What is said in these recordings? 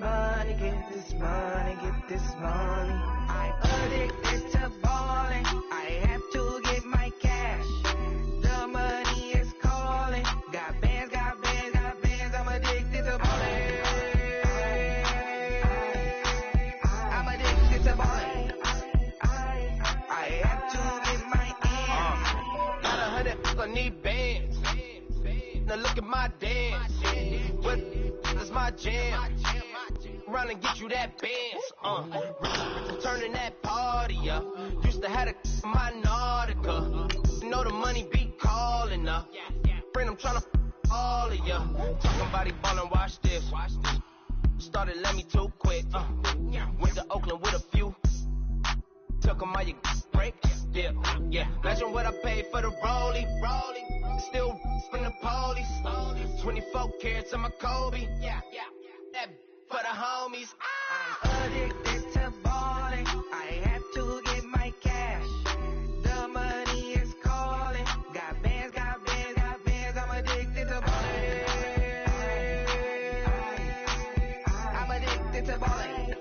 money, get this money, get this money. I addicted to balling. I have to get my cash. The money is calling. Got bands, got bands, got bands. I'm addicted to balling. I'm addicted to balling. I have to get my ends. Got 100, I need bands. Now look at my dance. What is my jam? Run and get you that bands. Turning that party up. Used to have a my Nautica. You know the money be calling up. Friend, I'm tryna all of ya. Talking about it ballin', watch this. Started let me too quick. Went to Oakland with a few. Took 'em all you break. Yeah. Imagine what I paid for the rollie. Still from the police. 24 carats on my Kobe. Yeah. That for the homies. I'm addicted to balling. I have to get my cash. The money is calling. Got bands, got bands, got bands. I'm addicted to balling. I'm addicted to balling.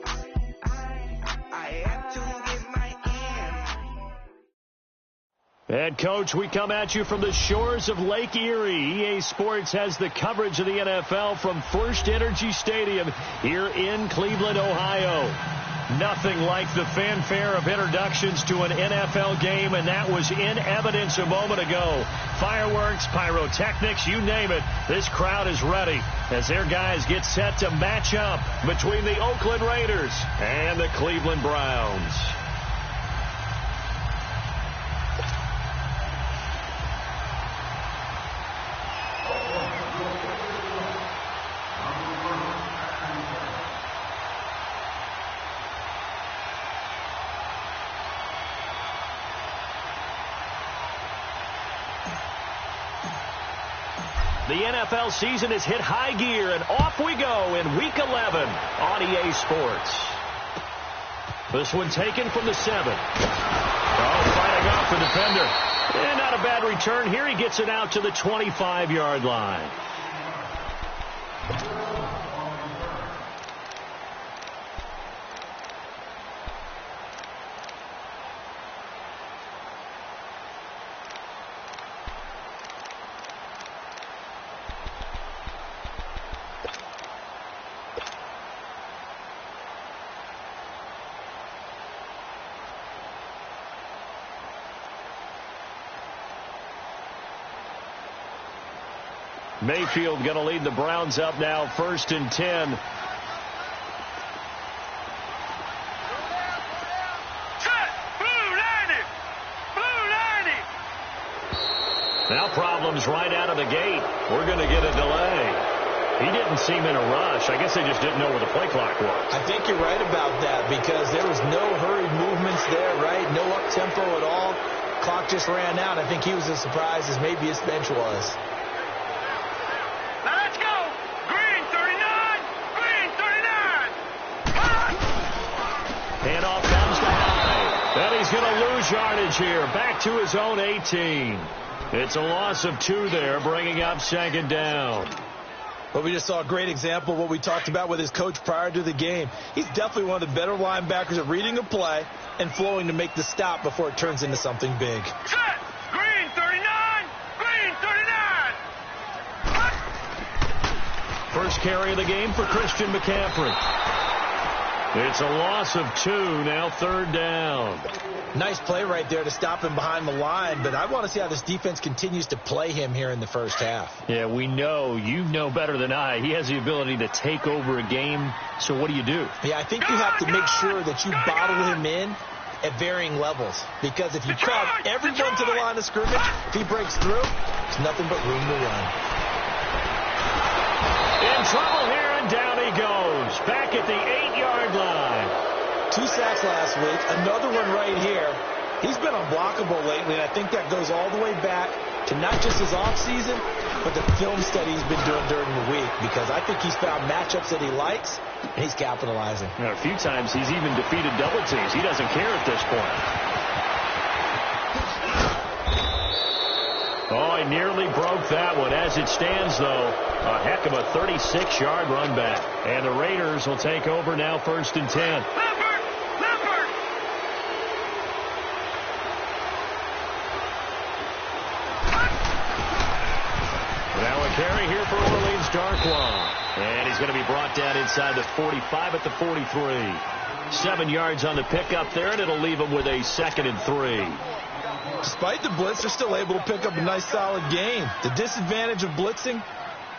I have to get my ends. And, Coach, we come at you from the shores of Lake Erie. EA Sports has the coverage of the NFL from First Energy Stadium here in Cleveland, Ohio. Nothing like the fanfare of introductions to an NFL game, and that was in evidence a moment ago. Fireworks, pyrotechnics, you name it. This crowd is ready as their guys get set to match up between the Oakland Raiders and the Cleveland Browns. The NFL season has hit high gear, and off we go in Week 11 on EA Sports. This one taken from the 7. Fighting off the defender. And not a bad return here. He gets it out to the 25-yard line. Mayfield going to lead the Browns up now, 1st and 10. Now problems right out of the gate. We're going to get a delay. He didn't seem in a rush. I guess they just didn't know where the play clock was. I think you're right about that because there was no hurried movements there, right? No up-tempo at all. Clock just ran out. I think he was as surprised as maybe his bench was. Handoff comes to High. Then he's going to lose yardage here. Back to his own 18. It's a loss of 2 there, bringing up 2nd down. Well, we just saw a great example of what we talked about with his coach prior to the game. He's definitely one of the better linebackers at reading a play and flowing to make the stop before it turns into something big. Set! Green 39! Green 39! First carry of the game for Christian McCaffrey. It's a loss of 2, now 3rd down. Nice play right there to stop him behind the line, but I want to see how this defense continues to play him here in the first half. Yeah, we know. You know better than I. He has the ability to take over a game, so what do you do? Yeah, I think you have to make sure that you bottle him in at varying levels, because if you crowd everyone to the line of scrimmage, if he breaks through, there's nothing but room to run. In trouble here, and down he goes. Back at the 8-yard line. 2 sacks last week, another one right here. He's been unblockable lately, and I think that goes all the way back to not just his offseason, but the film study he's been doing during the week, because I think he's found matchups that he likes, and he's capitalizing. Now, a few times he's even defeated double teams. He doesn't care at this point. Oh, he line nearly broke that one. As it stands, though, a heck of a 36-yard run back. And the Raiders will take over now, 1st and 10. Now a carry here for Orleans Darkwa. And he's going to be brought down inside the 45 at the 43. 7 yards on the pickup there, and it'll leave him with a 2nd and 3. Despite the blitz, they're still able to pick up a nice, solid gain. The disadvantage of blitzing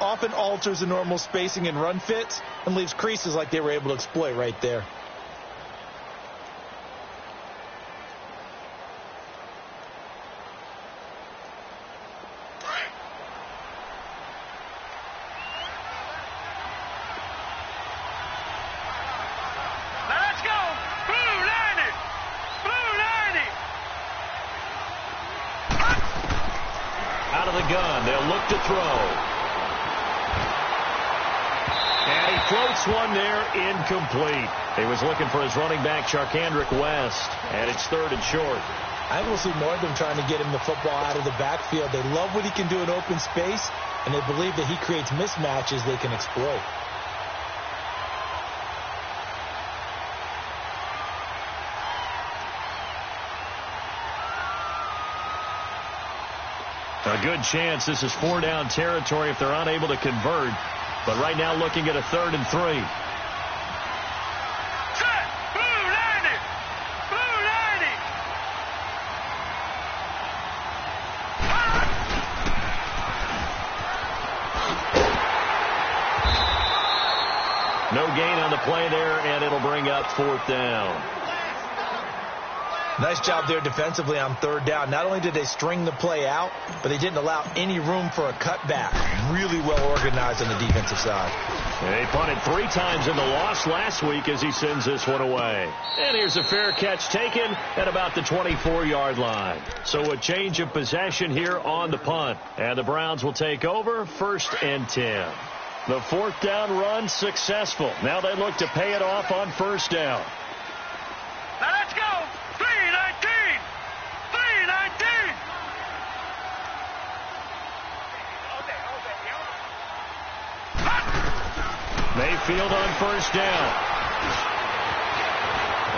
often alters the normal spacing and run fits and leaves creases like they were able to exploit right there. Gun. They'll look to throw. And he floats one there, incomplete. He was looking for his running back, Charkandrick West, and it's 3rd and short. I think we'll see more of them trying to get him the football out of the backfield. They love what he can do in open space, and they believe that he creates mismatches they can exploit. A good chance this is 4-down territory if they're unable to convert. But right now looking at a 3rd and 3. Set! Blue 90! Blue 90! No gain on the play there, and it'll bring up 4th down. Nice job there defensively on 3rd down. Not only did they string the play out, but they didn't allow any room for a cutback. Really well organized on the defensive side. They punted 3 times in the loss last week as he sends this one away. And here's a fair catch taken at about the 24-yard line. So a change of possession here on the punt. And the Browns will take over, 1st and 10. The 4th down run successful. Now they look to pay it off on 1st down. Now let's go! 319! 319! Mayfield on 1st down.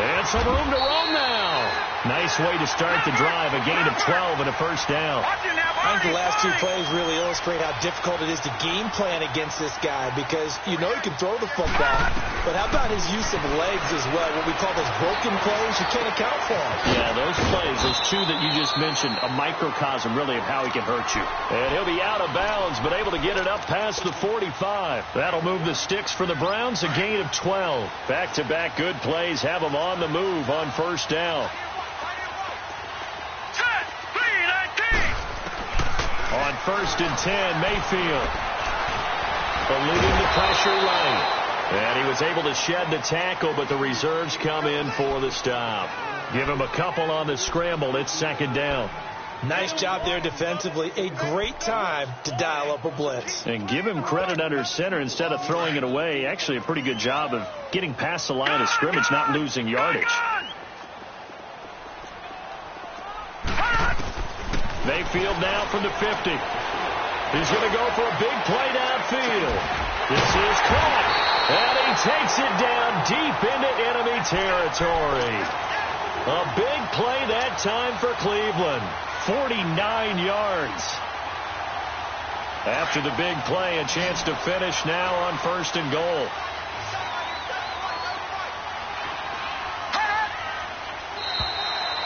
And some room to roam now. Nice way to start the drive. A gain of 12 and a 1st down. I think the last 2 plays really illustrate how difficult it is to game plan against this guy because you know he can throw the football, but how about his use of legs as well? What we call those broken plays, you can't account for them. Yeah, those plays, those 2 that you just mentioned, a microcosm really of how he can hurt you. And he'll be out of bounds, but able to get it up past the 45. That'll move the sticks for the Browns, a gain of 12. Back-to-back good plays have them on the move on 1st down. On 1st and 10, Mayfield eluding the pressure right. And he was able to shed the tackle, but the reserves come in for the stop. Give him a couple on the scramble. It's 2nd down. Nice job there defensively. A great time to dial up a blitz. And give him credit under center instead of throwing it away. Actually a pretty good job of getting past the line of scrimmage, not losing yardage. Mayfield now from the 50. He's going to go for a big play downfield. This is caught. And he takes it down deep into enemy territory. A big play that time for Cleveland. 49 yards. After the big play, a chance to finish now on 1st and goal.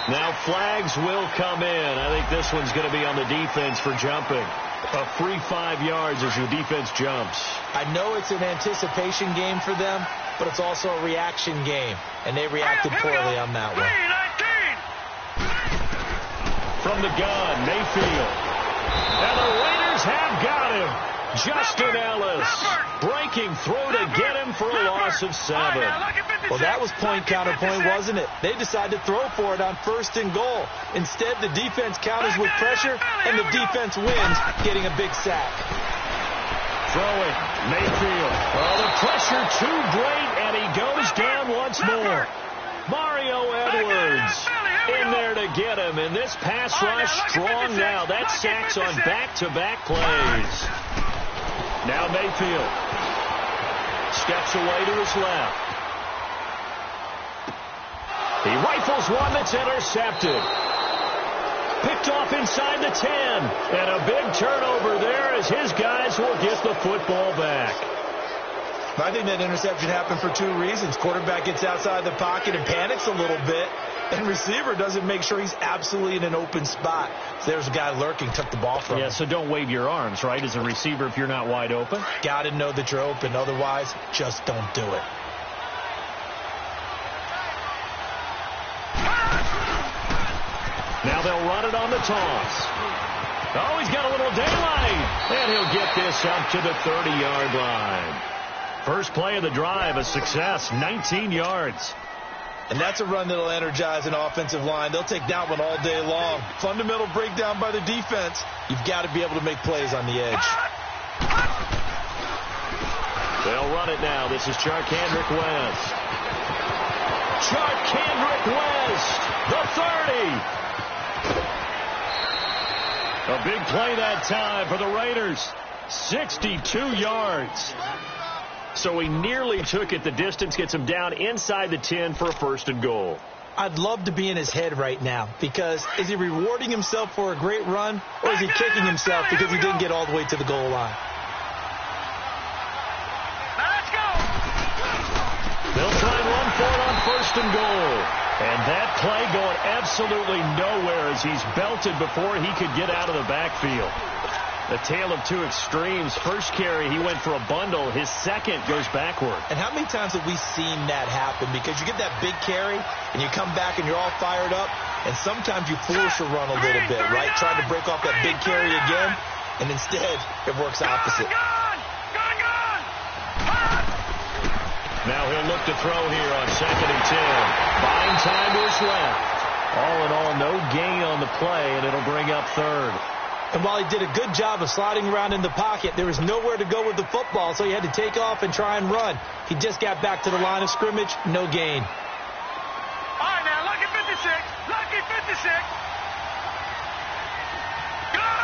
Now flags will come in. I think this one's going to be on the defense for jumping. A free 5 yards as your defense jumps. I know it's an anticipation game for them, but it's also a reaction game, and they reacted poorly on that one. From the gun, Mayfield. And the Raiders have got him. Justin Ellis breaking through to get him for a loss of 7. Well, that was point counterpoint, wasn't it? They decided to throw for it on 1st and goal. Instead, the defense counters with pressure, and the defense wins, getting a big sack. Throwing, Mayfield. Oh, the pressure too great, and he goes down once more. Mario Edwards in there to get him, and this pass rush strong now. That's sacks on back-to-back plays. Now Mayfield steps away to his left. He rifles one that's intercepted. Picked off inside the 10. And a big turnover there as his guys will get the football back. I think that interception happened for two reasons. Quarterback gets outside the pocket and panics a little bit, and receiver doesn't make sure he's absolutely in an open spot. So there's a guy lurking, took the ball from him. Yeah, so don't wave your arms, right, as a receiver if you're not wide open. Got to know that you're open. Otherwise, just don't do it. Now they'll run it on the toss. Oh, he's got a little daylight. And he'll get this up to the 30-yard line. First play of the drive, a success, 19 yards. And that's a run that'll energize an offensive line. They'll take that one all day long. Fundamental breakdown by the defense. You've got to be able to make plays on the edge. They'll run it now. This is Charkandrick West. Charkandrick West, the 30. A big play that time for the Raiders. 62 yards. So he nearly took it the distance, gets him down inside the 10 for a first and goal. I'd love to be in his head right now, because is he rewarding himself for a great run, or is he kicking himself because he didn't get all the way to the goal line? Let's go. They'll try and run for it on first and goal. And that play going absolutely nowhere as he's belted before he could get out of the backfield. The tale of two extremes. First carry, he went for a bundle. His second goes backward. And how many times have we seen that happen? Because you get that big carry, and you come back, and you're all fired up, and sometimes you force a run a little bit, right? Trying to break off that big carry again, and instead it works opposite. Now he'll look to throw here on second and 10. Buying time to his left. All in all, no gain on the play, and it'll bring up third. And while he did a good job of sliding around in the pocket, there was nowhere to go with the football, so he had to take off and try and run. He just got back to the line of scrimmage, no gain. All right, now, lucky 56. Lucky 56. Gone.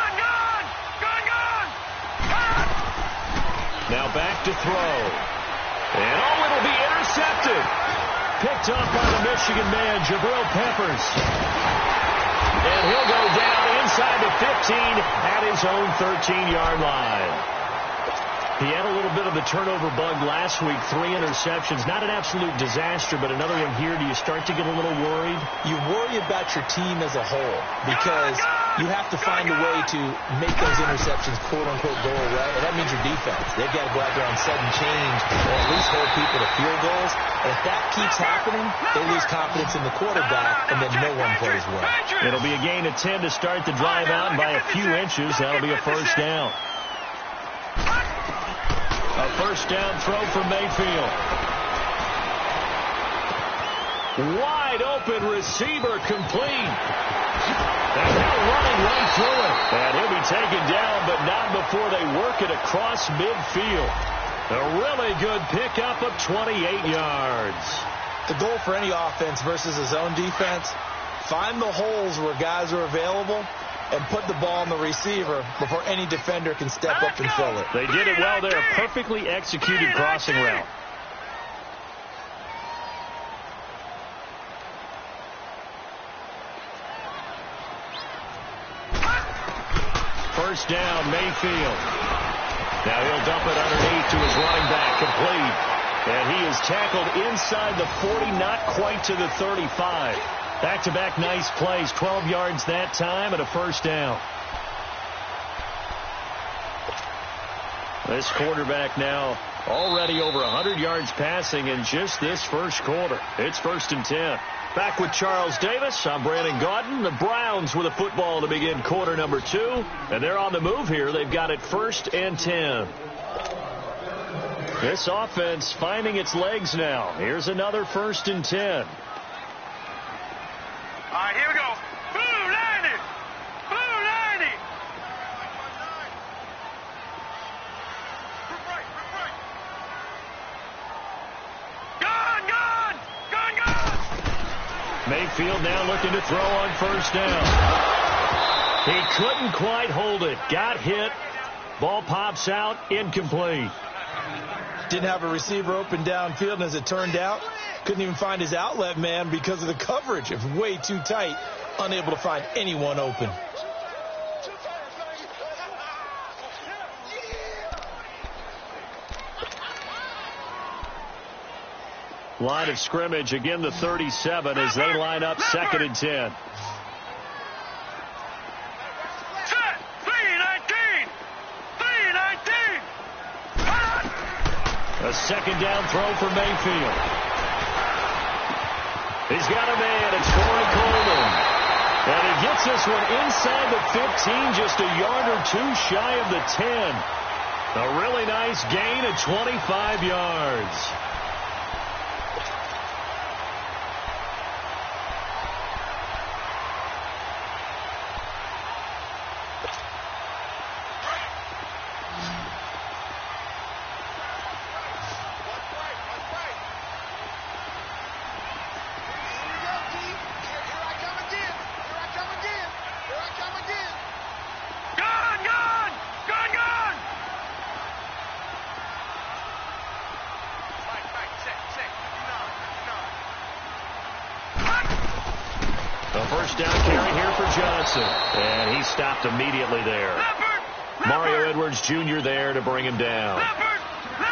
Now back to throw. And, it'll be intercepted. Picked up by the Michigan man, Jabril Peppers. And he'll go down inside the 15 at his own 13-yard line. He had a little bit of the turnover bug last week, 3 interceptions. Not an absolute disaster, but another one here. Do you start to get a little worried? You worry about your team as a whole because you have to find a way to make those interceptions, quote-unquote, go away. And that means your defense. They've got to go out there and sudden change or at least hold people to field goals. And if that keeps happening, they lose confidence in the quarterback, and then no one plays well. It'll be a gain of 10 to start the drive out, and by a few inches, that'll be a first down. A first down throw for Mayfield. Wide open receiver complete. And they're running right through it. And he'll be taken down, but not before they work it across midfield. A really good pickup of 28 yards. The goal for any offense versus a zone defense, find the holes where guys are available and put the ball on the receiver before any defender can step up and fill it. They did it well there. Perfectly executed crossing route. First down, Mayfield. Now he'll dump it underneath to his running back, complete. And he is tackled inside the 40, not quite to the 35. Back-to-back nice plays, 12 yards that time and a first down. This quarterback now already over 100 yards passing in just this first quarter. It's first and 10. Back with Charles Davis. I'm Brandon Gaudin. The Browns with a football to begin quarter number 2. And they're on the move here. They've got it first and 10. This offense finding its legs now. Here's another first and 10. All right, here we go. Blue 90. Blue 90. Gone. Mayfield now looking to throw on first down. He couldn't quite hold it. Got hit. Ball pops out. Incomplete. Didn't have a receiver open downfield, and as it turned out, couldn't even find his outlet man because of the coverage. It was way too tight. Unable to find anyone open. Line of scrimmage, again the 37 as they line up 2nd and 10. A second down throw for Mayfield. He's got a man. It's Corey Coleman. And he gets this one inside the 15, just a yard or two shy of the 10. A really nice gain of 25 yards. First down carry here for Johnson. And he stopped immediately there. Mario Edwards Jr. there to bring him down.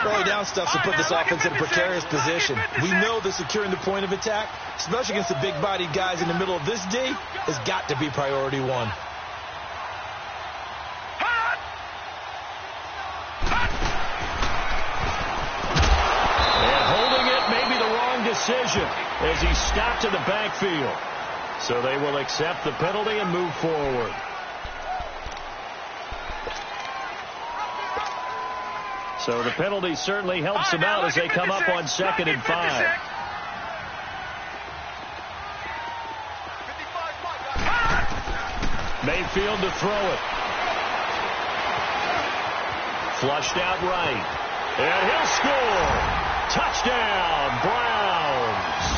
Early down stuff to put this offense in a precarious position. We know that securing the point of attack, especially against the big-bodied guys in the middle of this D, has got to be priority one. And holding it may be the wrong decision as he stopped in the backfield. So they will accept the penalty and move forward. So the penalty certainly helps them out as they come up on 2nd and 5. Mayfield to throw it. Flushed out right. And he'll score. Touchdown, Browns.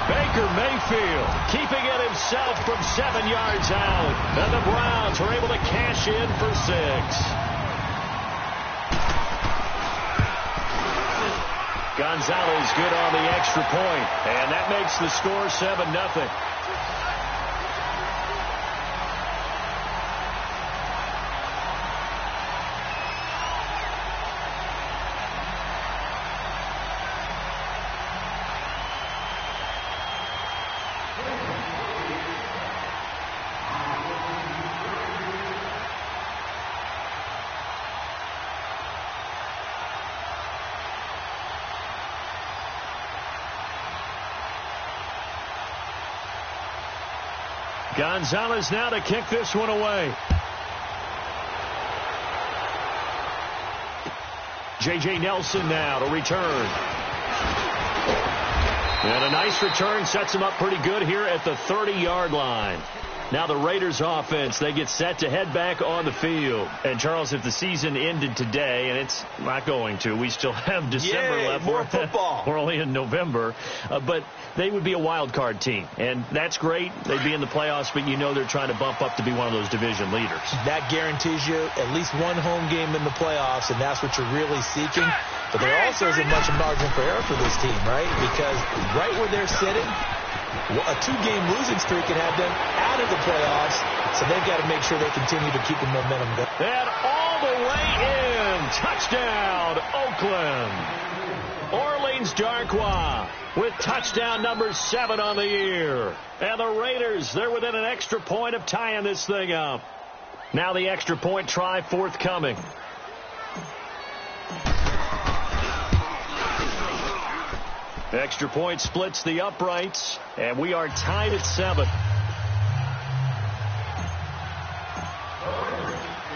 Baker Mayfield keeping it himself from 7 yards out. And the Browns are able to cash in for 6. Gonzalez good on the extra point. And that makes the score 7-0. Gonzalez now to kick this one away. J.J. Nelson now to return. And a nice return sets him up pretty good here at the 30-yard line. Now the Raiders offense, they get set to head back on the field. And Charles, if the season ended today, and it's not going to, we still have December left. More football. We're only in November. But they would be a wild card team. And that's great. They'd be in the playoffs, but you know they're trying to bump up to be one of those division leaders. That guarantees you at least one home game in the playoffs, and that's what you're really seeking. But there also isn't much margin for error for this team, right? Because right where they're sitting, a 2-game losing streak could have them out of the playoffs, so they've got to make sure they continue to keep the momentum going. And all the way in. Touchdown, Oakland. Orleans Darkwa with touchdown number 7 on the year. And the Raiders, they're within an extra point of tying this thing up. Now the extra point try forthcoming. Extra point splits the uprights, and we are tied at 7.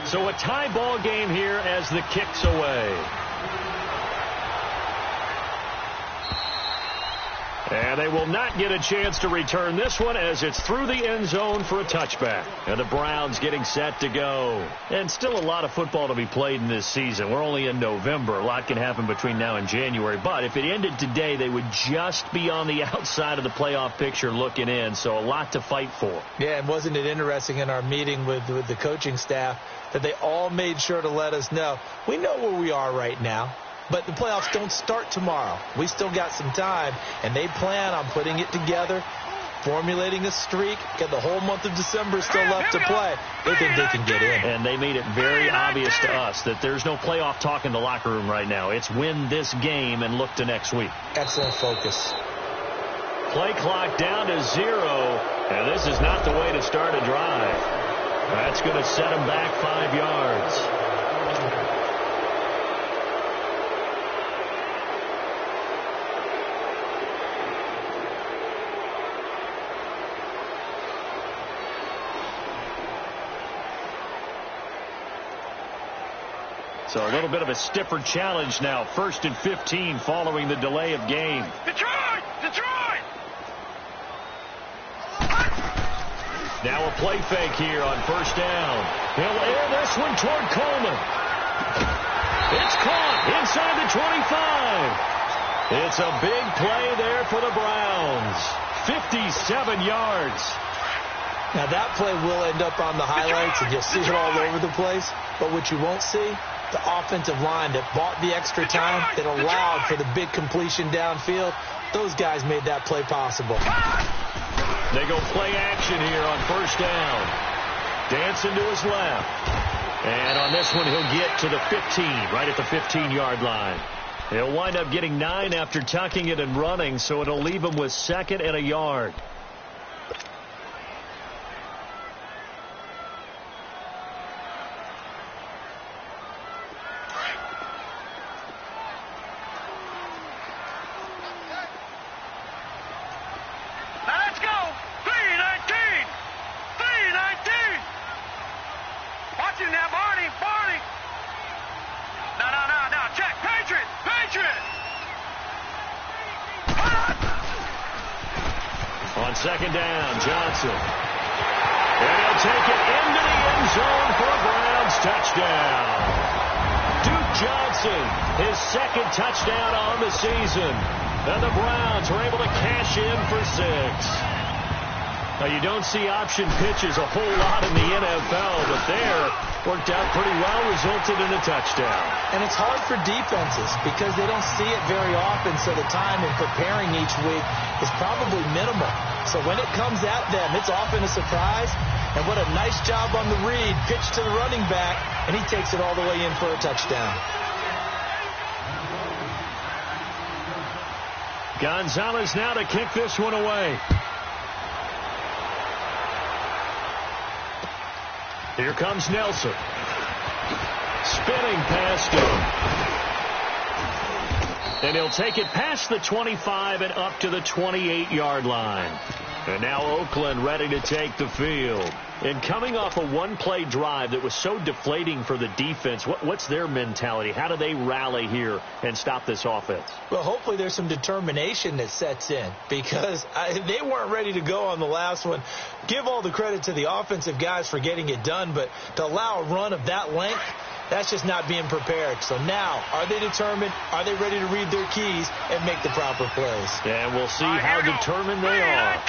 So a tie ball game here as the kick's away. And they will not get a chance to return this one as it's through the end zone for a touchback. And the Browns getting set to go. And still a lot of football to be played in this season. We're only in November. A lot can happen between now and January. But if it ended today, they would just be on the outside of the playoff picture looking in. So a lot to fight for. Yeah, and wasn't it interesting in our meeting with the coaching staff that they all made sure to let us know, we know where we are right now. But the playoffs don't start tomorrow. We still got some time, and they plan on putting it together, formulating a streak. Got the whole month of December still left to play. They think they can get in. And they made it very obvious to us that there's no playoff talk in the locker room right now. It's win this game and look to next week. Excellent focus. Play clock down to 0, and this is not the way to start a drive. That's going to set them back 5 yards. So a little bit of a stiffer challenge now. 1st and 15 following the delay of game. Detroit! Detroit! Now a play fake here on 1st down. He'll air this one toward Coleman. It's caught inside the 25. It's a big play there for the Browns. 57 yards. Now that play will end up on the highlights, and you'll see it all over the place. But what you won't see, the offensive line that bought the extra time, that allowed for the big completion downfield, those guys made that play possible. They go play action here on 1st down. Dancing to his left. And on this one, he'll get to the 15, right at the 15-yard line. He'll wind up getting 9 after tucking it and running, so it'll leave him with 2nd and a yard. On 2nd down, Johnson. And he'll take it into the end zone for a Browns touchdown. Duke Johnson, his 2nd touchdown on the season. And the Browns were able to cash in for 6. Now, you don't see option pitches a whole lot in the NFL, but there worked out pretty well, resulted in a touchdown. And it's hard for defenses because they don't see it very often, so the time in preparing each week is probably minimal. So when it comes at them, it's often a surprise. And what a nice job on the read, pitch to the running back, and he takes it all the way in for a touchdown. Gonzalez now to kick this one away. Here comes Nelson. Spinning past him. And he'll take it past the 25 and up to the 28-yard line. And now Oakland ready to take the field. And coming off a one-play drive that was so deflating for the defense, what's their mentality? How do they rally here and stop this offense? Well, hopefully there's some determination that sets in because they weren't ready to go on the last one. Give all the credit to the offensive guys for getting it done, but to allow a run of that length, that's just not being prepared. So now, are they determined? Are they ready to read their keys and make the proper plays? And we'll see how determined they are.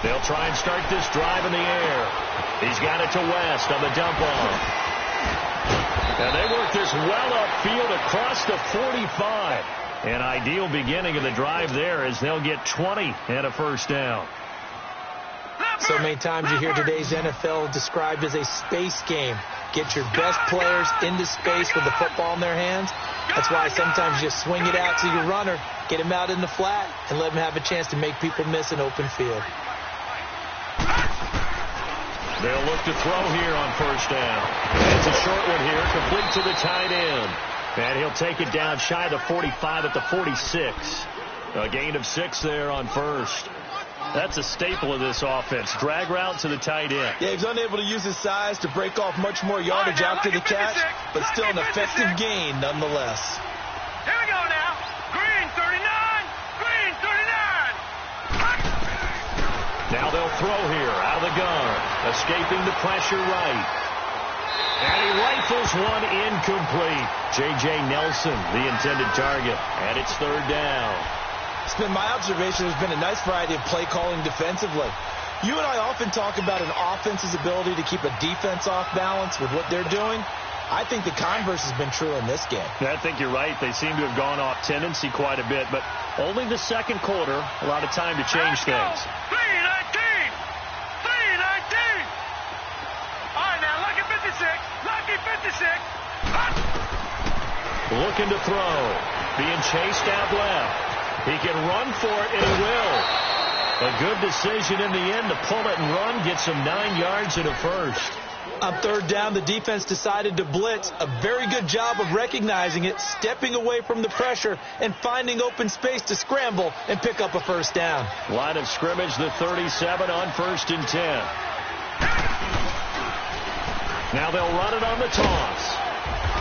They'll try and start this drive in the air. He's got it to West on the dump off. And they work this well upfield across the 45. An ideal beginning of the drive there as they'll get 20 and a 1st down. So many times you hear today's NFL described as a space game. Get your best players into space with the football in their hands. That's why sometimes you just swing it out to your runner, get him out in the flat, and let him have a chance to make people miss an open field. They'll look to throw here on 1st down. It's a short one here, complete to the tight end. And he'll take it down shy of the 45 at the 46. A gain of 6 there on 1st. That's a staple of this offense. Drag route to the tight end. Yeah, he's unable to use his size to break off much more yardage after the catch, but still an effective gain nonetheless. Now they'll throw here out of the gun. Escaping the pressure right. And he rifles one incomplete. J.J. Nelson, the intended target. And it's third down. It's been my observation there's been a nice variety of play calling defensively. You and I often talk about an offense's ability to keep a defense off balance with what they're doing. I think the converse has been true in this game. I think you're right. They seem to have gone off tendency quite a bit, but only the second quarter, a lot of time to change things. 3-19! 3-19! All right, now, lucky 56. Lucky 56. Hut! Looking to throw. Being chased out left. He can run for it, and he will. A good decision in the end to pull it and run, get some 9 yards and a first. On third down, the defense decided to blitz. A very good job of recognizing it, stepping away from the pressure, and finding open space to scramble and pick up a first down. Line of scrimmage, the 37 on 1st and 10. Now they'll run it on the toss.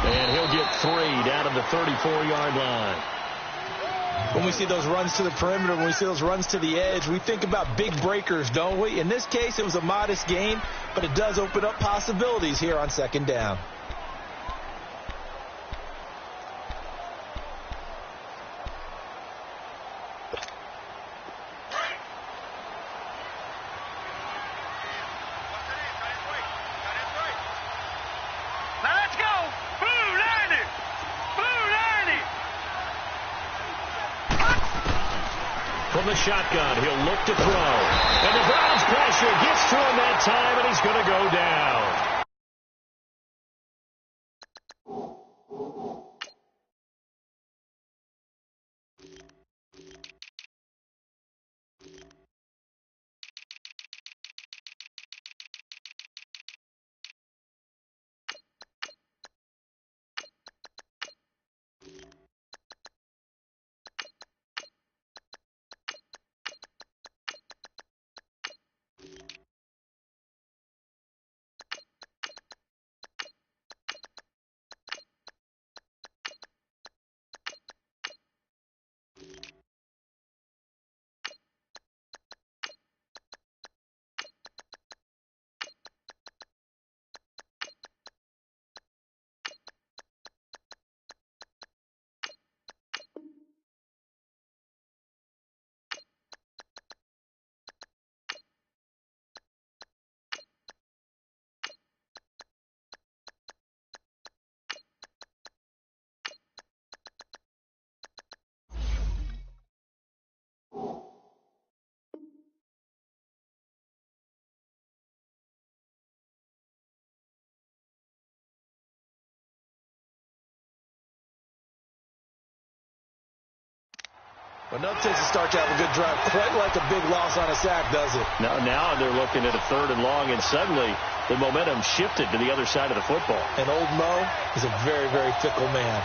And he'll get 3 down to the 34-yard line. When we see those runs to the perimeter, when we see those runs to the edge, we think about big breakers, don't we? In this case, it was a modest gain, but it does open up possibilities here on second down. Now let's go. Blue 90. Blue 90. From the shotgun, he'll look to throw. And the Browns pressure gets to him that time, and he's going to go down. Well, nothing takes a start to have a good drive quite like a big loss on a sack, does it? Now they're looking at a 3rd and long, and suddenly the momentum shifted to the other side of the football. And old Mo is a very, very fickle man.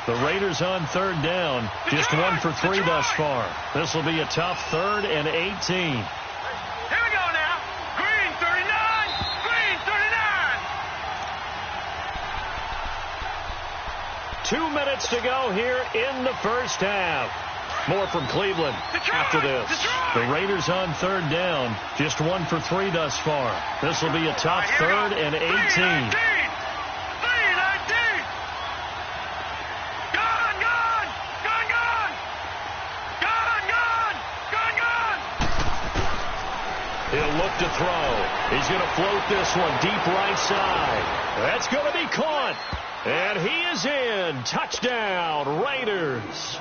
The Raiders on 3rd down, just 1 for 3 thus far. This will be a tough 3rd and 18. 2 minutes to go here in the first half. More from Cleveland after this. The Raiders on 3rd down. Just 1 for 3 thus far. This will be a tough 3rd and 18. 3-19. Gone, gone. Gone, gone. Gone, gone. Gone, gone. He'll look to throw. He's going to float this one deep right side. That's going to be caught. And he is in. Touchdown, Raiders.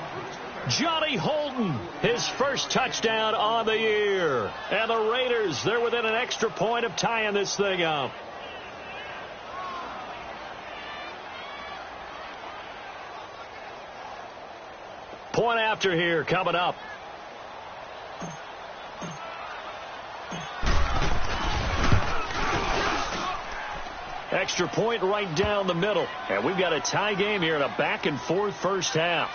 Johnny Holden, his first touchdown on the year. And the Raiders, they're within an extra point of tying this thing up. Point after here coming up. Extra point right down the middle. And we've got a tie game here in a back-and-forth first half.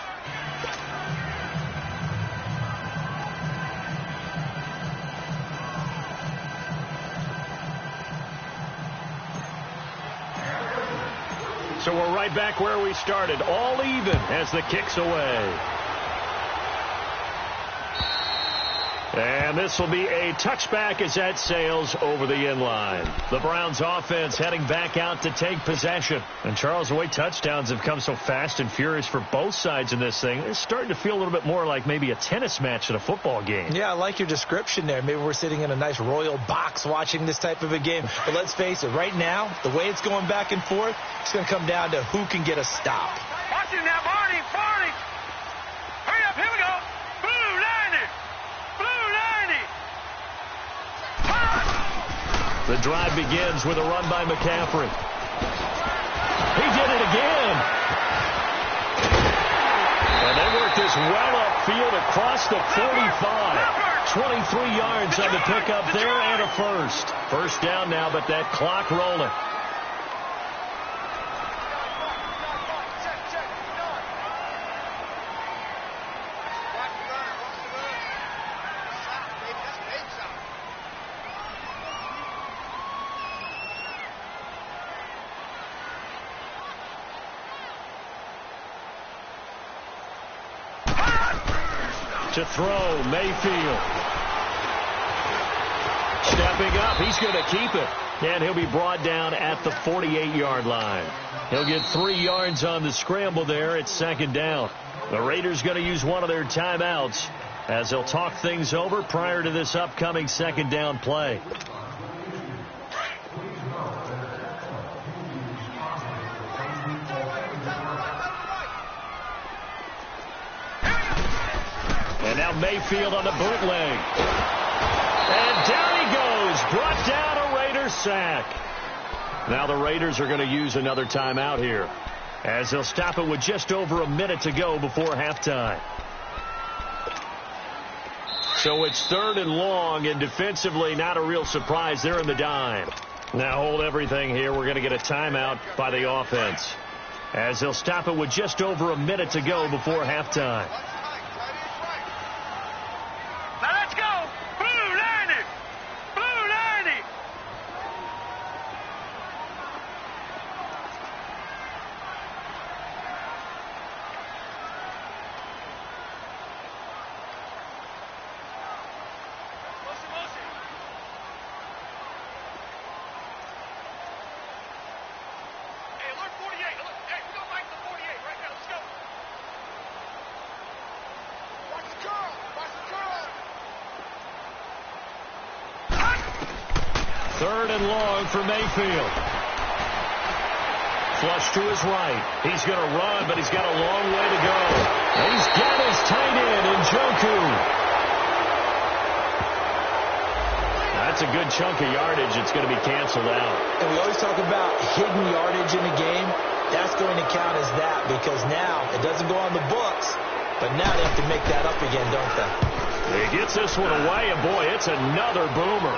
So we're right back where we started, all even as the kick's away. And this will be a touchback as that sails over the inline. The Browns offense heading back out to take possession. And Charles, the way touchdowns have come so fast and furious for both sides in this thing, it's starting to feel a little bit more like maybe a tennis match at a football game. Yeah, I like your description there. Maybe we're sitting in a nice royal box watching this type of a game. But let's face it, right now, the way it's going back and forth, it's going to come down to who can get a stop. Watch him now, Barney. Hurry up, here we go. Blue 90. The drive begins with a run by McCaffrey. He did it again. And they worked this well upfield across the 45. 23 yards on the pickup there and a first. First down now, but that clock rolling. To throw, Mayfield. Stepping up, he's going to keep it. And he'll be brought down at the 48-yard line. He'll get 3 yards on the scramble there. It's second down. The Raiders going to use one of their timeouts as they'll talk things over prior to this upcoming second down play. And now Mayfield on the bootleg. And down he goes. Brought down a Raiders sack. Now the Raiders are going to use another timeout here as they'll stop it with just over a minute to go before halftime. So it's 3rd and long, and defensively not a real surprise. They're in the dime. Now hold everything here. We're going to get a timeout by the offense as they'll stop it with just over a minute to go before halftime. Now let's go. Blue 90. Blue 90. Hey, alert 48. Hey, we don't like the 48 right now. Let's go. Watch the curl. Watch the curl. 3rd and long for Mayfield. Flush to his right. He's going to run, but he's got a long way to go. He's got his tight end, Njoku. That's a good chunk of yardage. It's going to be canceled out. And we always talk about hidden yardage in a game. That's going to count as that because now it doesn't go on the books, but now they have to make that up again, don't they? He gets this one away, and boy, it's another boomer.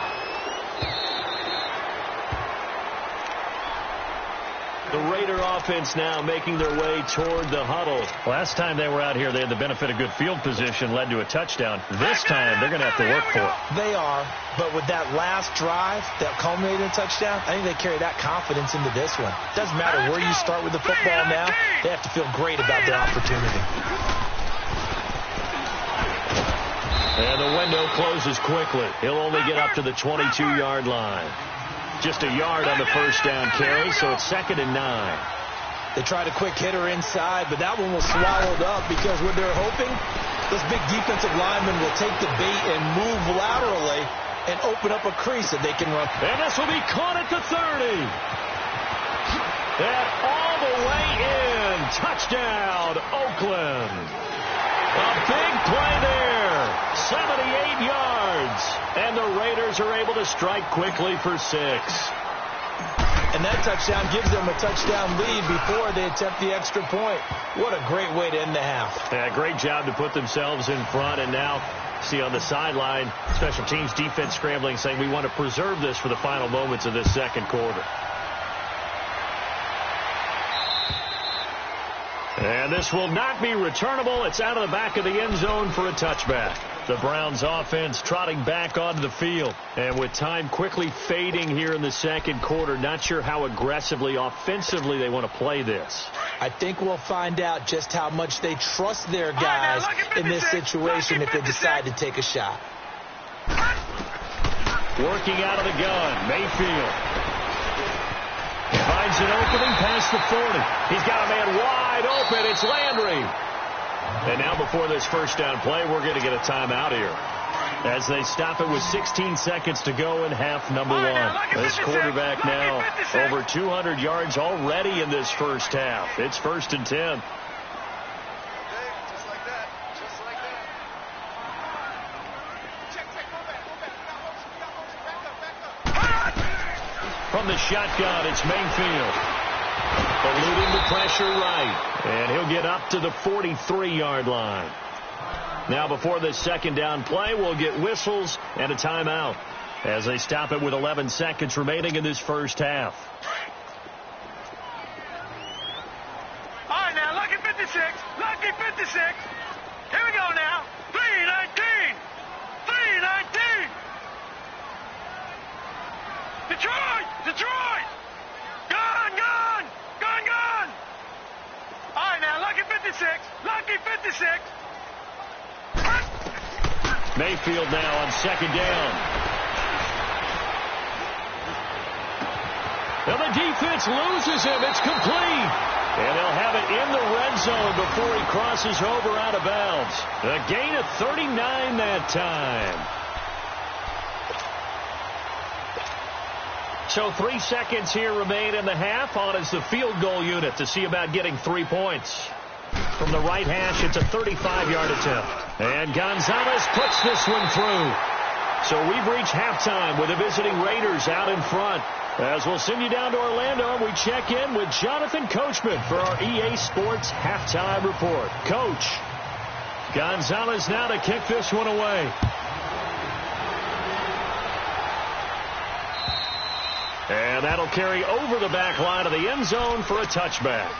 The Raider offense now making their way toward the huddle. Last time they were out here, they had the benefit of good field position, led to a touchdown. This time, they're going to have to work for it. They are, but with that last drive that culminated in a touchdown, I think they carry that confidence into this one. Doesn't matter where you start with the football now, they have to feel great about their opportunity. And the window closes quickly. He'll only get up to the 22-yard line. Just a yard on the first down carry, so it's 2nd and 9. They tried a quick hitter inside, but that one was swallowed up because what they're hoping, this big defensive lineman will take the bait and move laterally and open up a crease that they can run. And this will be caught at the 30. And all the way in. Touchdown, Oakland. A big play there. 78 yards. And the Raiders are able to strike quickly for 6. And that touchdown gives them a touchdown lead before they attempt the extra point. What a great way to end the half. Yeah, great job to put themselves in front. And now, see on the sideline, special teams defense scrambling, saying we want to preserve this for the final moments of this second quarter. And And this will not be returnable. It's out of the back of the end zone for a touchback. The Browns offense trotting back onto the field. And with time quickly fading here in the second quarter, not sure how aggressively, offensively they want to play this. I think we'll find out just how much they trust their guys in this situation if they decide to take a shot. Working out of the gun, Mayfield. Finds an opening past the 40. He's got a man wide open. It's Landry. And now before this first down play, we're going to get a timeout here as they stop it with 16 seconds to go in half number one. This quarterback now over 200 yards already in this first half. It's 1st and 10. From the shotgun, it's Mayfield. Eluding the pressure right. And he'll get up to the 43-yard line. Now before this second down play, we'll get whistles and a timeout as they stop it with 11 seconds remaining in this first half. All right, now, lucky 56. Lucky 56. Here we go now. 319. 319. Detroit! Detroit! Gone, gone! Gone, gone! All right, now, lucky 56. Lucky 56. Mayfield now on second down. Now the defense loses him. It's complete. And they'll have it in the red zone before he crosses over out of bounds. A gain of 39 that time. So 3 seconds here remain in the half. On is the field goal unit to see about getting 3 points. From the right hash, it's a 35-yard attempt. And Gonzalez puts this one through. So we've reached halftime with the visiting Raiders out in front. As we'll send you down to Orlando, and we check in with Jonathan Coachman for our EA Sports Halftime Report. Coach, Gonzalez now to kick this one away. And that'll carry over the back line of the end zone for a touchback.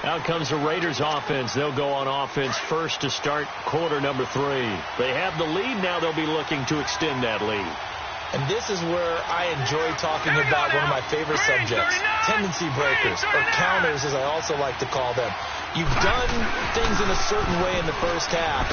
Out comes the Raiders offense. They'll go on offense first to start quarter number 3. They have the lead. Now they'll be looking to extend that lead. And this is where I enjoy talking about one of my favorite subjects, tendency breakers, or counters as I also like to call them. You've done things in a certain way in the first half,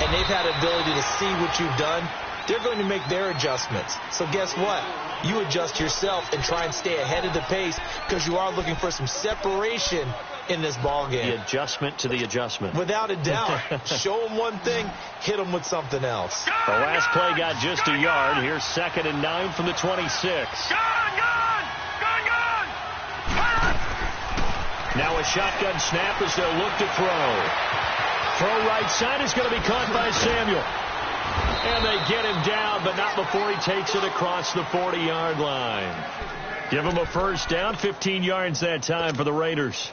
and they've had the ability to see what you've done. They're going to make their adjustments. So guess what? You adjust yourself and try and stay ahead of the pace because you are looking for some separation in this ball game. The adjustment to the adjustment. Without a doubt. Show them one thing, hit them with something else. The last play got just a yard. Here's 2nd and 9 from the 26. Now a shotgun snap as they'll look to throw. Throw right side is going to be caught by Samuel. And they get him down, but not before he takes it across the 40-yard line. Give him a first down, 15 yards that time for the Raiders.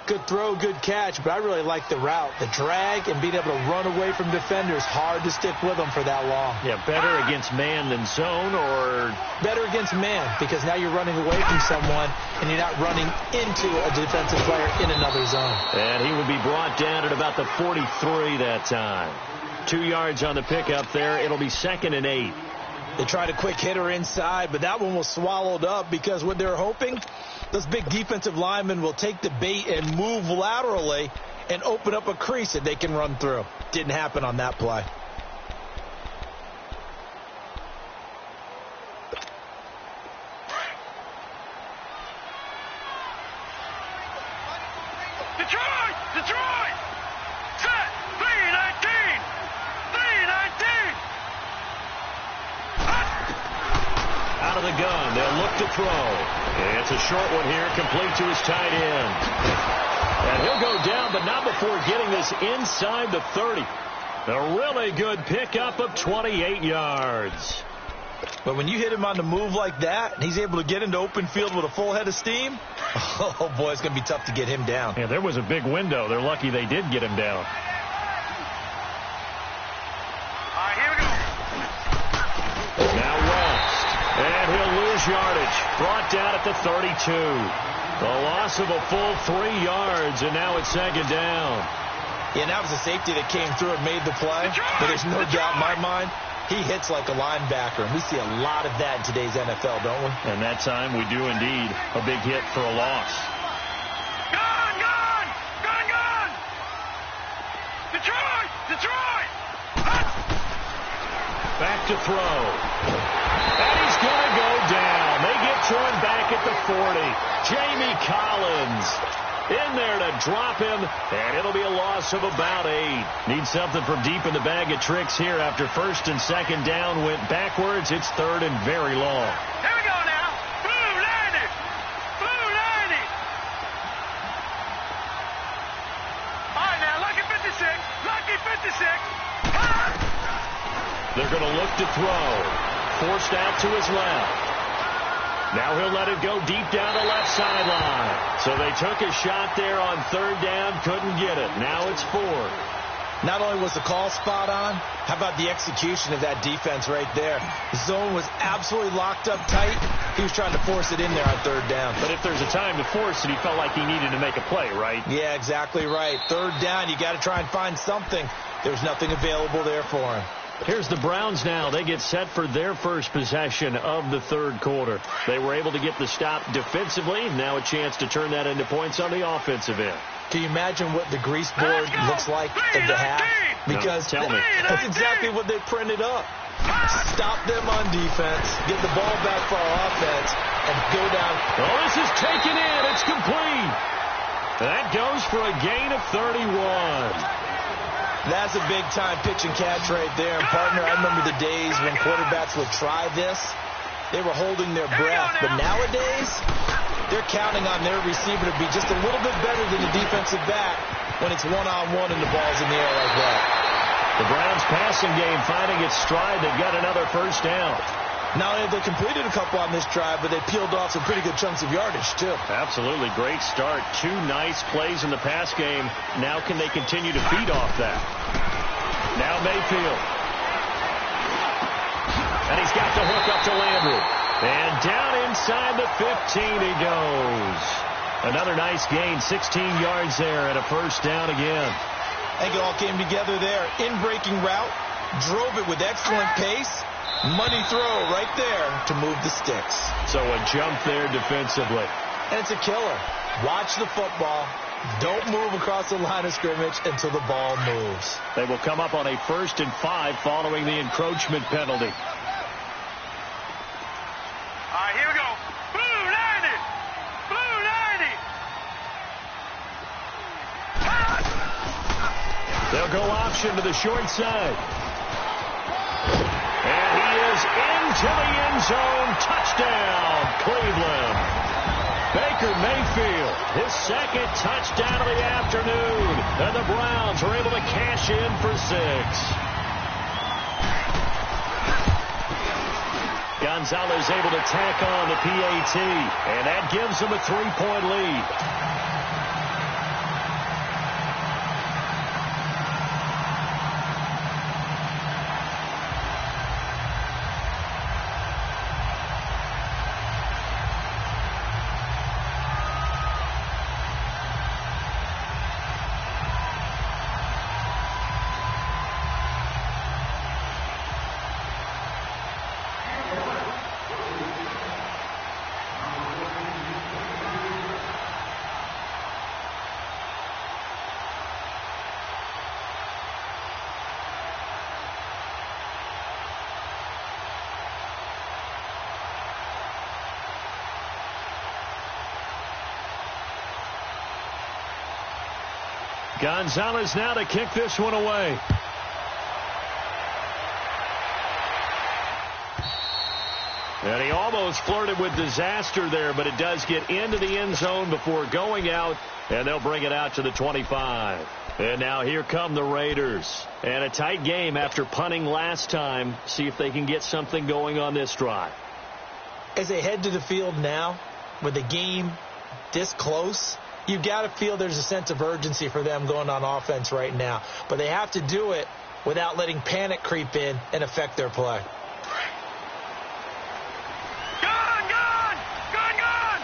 Good throw, good catch, but I really like the route, the drag, and being able to run away from defenders. Hard to stick with them for that long. Yeah, better against man than zone, or? Better against man, because now you're running away from someone, and you're not running into a defensive player in another zone. And he would be brought down at about the 43 that time. 2 yards on the pickup there. It'll be 2nd and 8. They tried a quick hitter inside, but that one was swallowed up because what they're hoping, those big defensive linemen will take the bait and move laterally and open up a crease that they can run through. Didn't happen on that play. Detroit! Detroit! Set! 319! 319! Out of the gun, they'll look to throw. And it's a short one here, complete to his tight end. And he'll go down, but not before getting this inside the 30. A really good pickup of 28 yards. But when you hit him on the move like that, and he's able to get into open field with a full head of steam, oh boy, it's going to be tough to get him down. Yeah, there was a big window. They're lucky they did get him down. All right, here we go. Now West. And he'll lose yardage. Brought down at the 32. A loss of a full 3 yards, and now it's second down. Yeah, that was a safety that came through and made the play. But there's no doubt in my mind, he hits like a linebacker. And we see a lot of that in today's NFL, don't we? And that time we do indeed. A big hit for a loss. Gone, gone, gone, gone. Detroit, Detroit. Back to throw. And he's going to go down. They get to him back at the 40. Jamie Collins in there to drop him, and it'll be a loss of about 8. Need something from deep in the bag of tricks here after first and second down went backwards. It's third and very long. Here we go now. Blue 90. Blue 90. All right, now, lucky 56. Lucky 56. They're going to look to throw. Forced out to his left. Now he'll let it go deep down the left sideline. So they took a shot there on third down, couldn't get it. Now it's 4. Not only was the call spot on, how about the execution of that defense right there? The zone was absolutely locked up tight. He was trying to force it in there on third down. But if there's a time to force it, he felt like he needed to make a play, right? Yeah, exactly right. Third down, you got to try and find something. There's nothing available there for him. Here's the Browns now. They get set for their first possession of the third quarter. They were able to get the stop defensively. Now a chance to turn that into points on the offensive end. Can you imagine what the grease board looks like at the half? Because no, tell me. That's exactly what they printed up. Stop them on defense, get the ball back for our offense, and go down. Oh, this is taken in. It's complete. That goes for a gain of 31. That's a big-time pitch and catch right there. And, partner, I remember the days when quarterbacks would try this. They were holding their breath. But nowadays, they're counting on their receiver to be just a little bit better than the defensive back when it's one-on-one and the ball's in the air like that. The Browns passing game finding its stride. They've got another first down. Not only have they completed a couple on this drive, but they peeled off some pretty good chunks of yardage, too. Absolutely. Great start. 2 nice plays in the pass game. Now can they continue to feed off that? Now Mayfield. And he's got the hook up to Landry. And down inside the 15 he goes. Another nice gain. 16 yards there and a first down again. I think it all came together there. In-breaking route. Drove it with excellent pace. Money throw right there to move the sticks. So a jump there defensively. And it's a killer. Watch the football. Don't move across the line of scrimmage until the ball moves. They will come up on a 1st and 5 following the encroachment penalty. All right, here we go. Blue 90. Blue 90. They'll go option to the short side. And he is into the end zone. Touchdown, Cleveland. Baker Mayfield, his second touchdown of the afternoon. And the Browns are able to cash in for 6. Gonzalez able to tack on the PAT. And that gives them a 3-point lead. Gonzalez now to kick this one away. And he almost flirted with disaster there, but it does get into the end zone before going out, and they'll bring it out to the 25. And now here come the Raiders. And a tight game after punting last time. See if they can get something going on this drive. As they head to the field now, with the game this close, you've got to feel there's a sense of urgency for them going on offense right now. But they have to do it without letting panic creep in and affect their play. Gone, gone, gone, gone.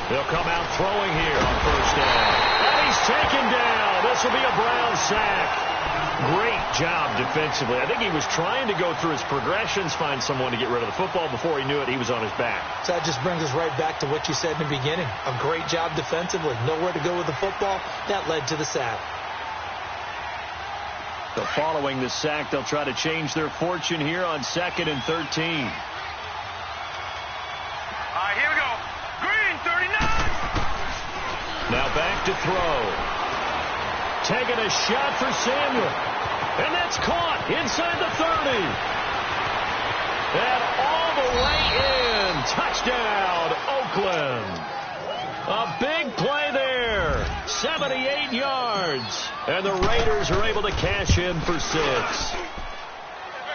They'll come out throwing here on first down. And he's taken down. This will be a Brown sack. Great job defensively. I think he was trying to go through his progressions, find someone to get rid of the football. Before he knew it, he was on his back. So that just brings us right back to what you said in the beginning. A great job defensively. Nowhere to go with the football. That led to the sack. So following the sack, they'll try to change their fortune here on 2nd and 13. All right, here we go. Green, 39. Now back to throw. Taking a shot for Samuel. And that's caught inside the 30. And all the way in. Touchdown, Oakland. A big play there. 78 yards. And the Raiders are able to cash in for 6.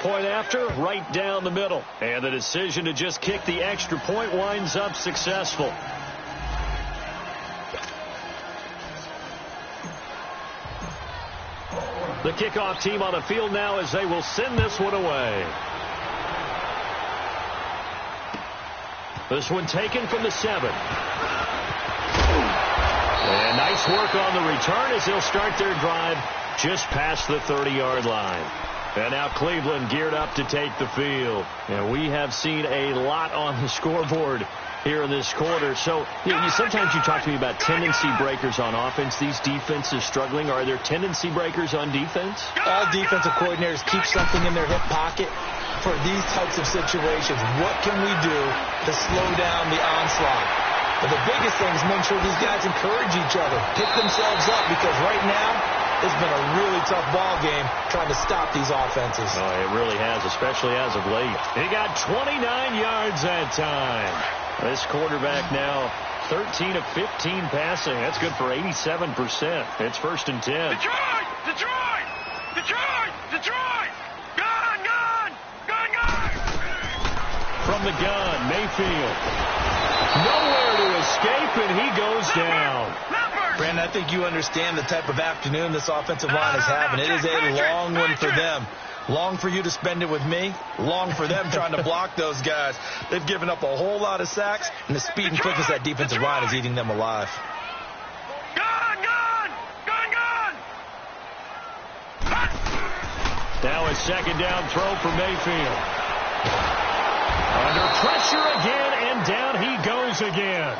Point after, right down the middle. And the decision to just kick the extra point winds up successful. The kickoff team on the field now as they will send this one away. This one taken from the 7. And nice work on the return as they'll start their drive just past the 30-yard line. And now Cleveland geared up to take the field. And we have seen a lot on the scoreboard here in this quarter. So sometimes you talk to me about tendency breakers on offense. These defenses struggling. Are there tendency breakers on defense? All defensive coordinators keep something in their hip pocket for these types of situations. What can we do to slow down the onslaught? But the biggest thing is make sure these guys encourage each other, pick themselves up, because right now it's been a really tough ball game trying to stop these offenses. Oh, it really has, especially as of late. He got 29 yards that time. This quarterback now 13 of 15 passing. That's good for 87%. It's 1st and 10. Detroit! Detroit! Detroit! Detroit! Gun! Gun! Gun! Gun! From the gun, Mayfield. Nowhere to escape, and he goes down. Brandon, I think you understand the type of afternoon this offensive line is having. It is a long one for them. Long for you to spend it with me. Long for them trying to block those guys. They've given up a whole lot of sacks, and the speed and quickness of that defensive line is eating them alive. Gun! Gun! Gun! Gun! Now a 2nd down throw for Mayfield. Under pressure again, and down he goes again.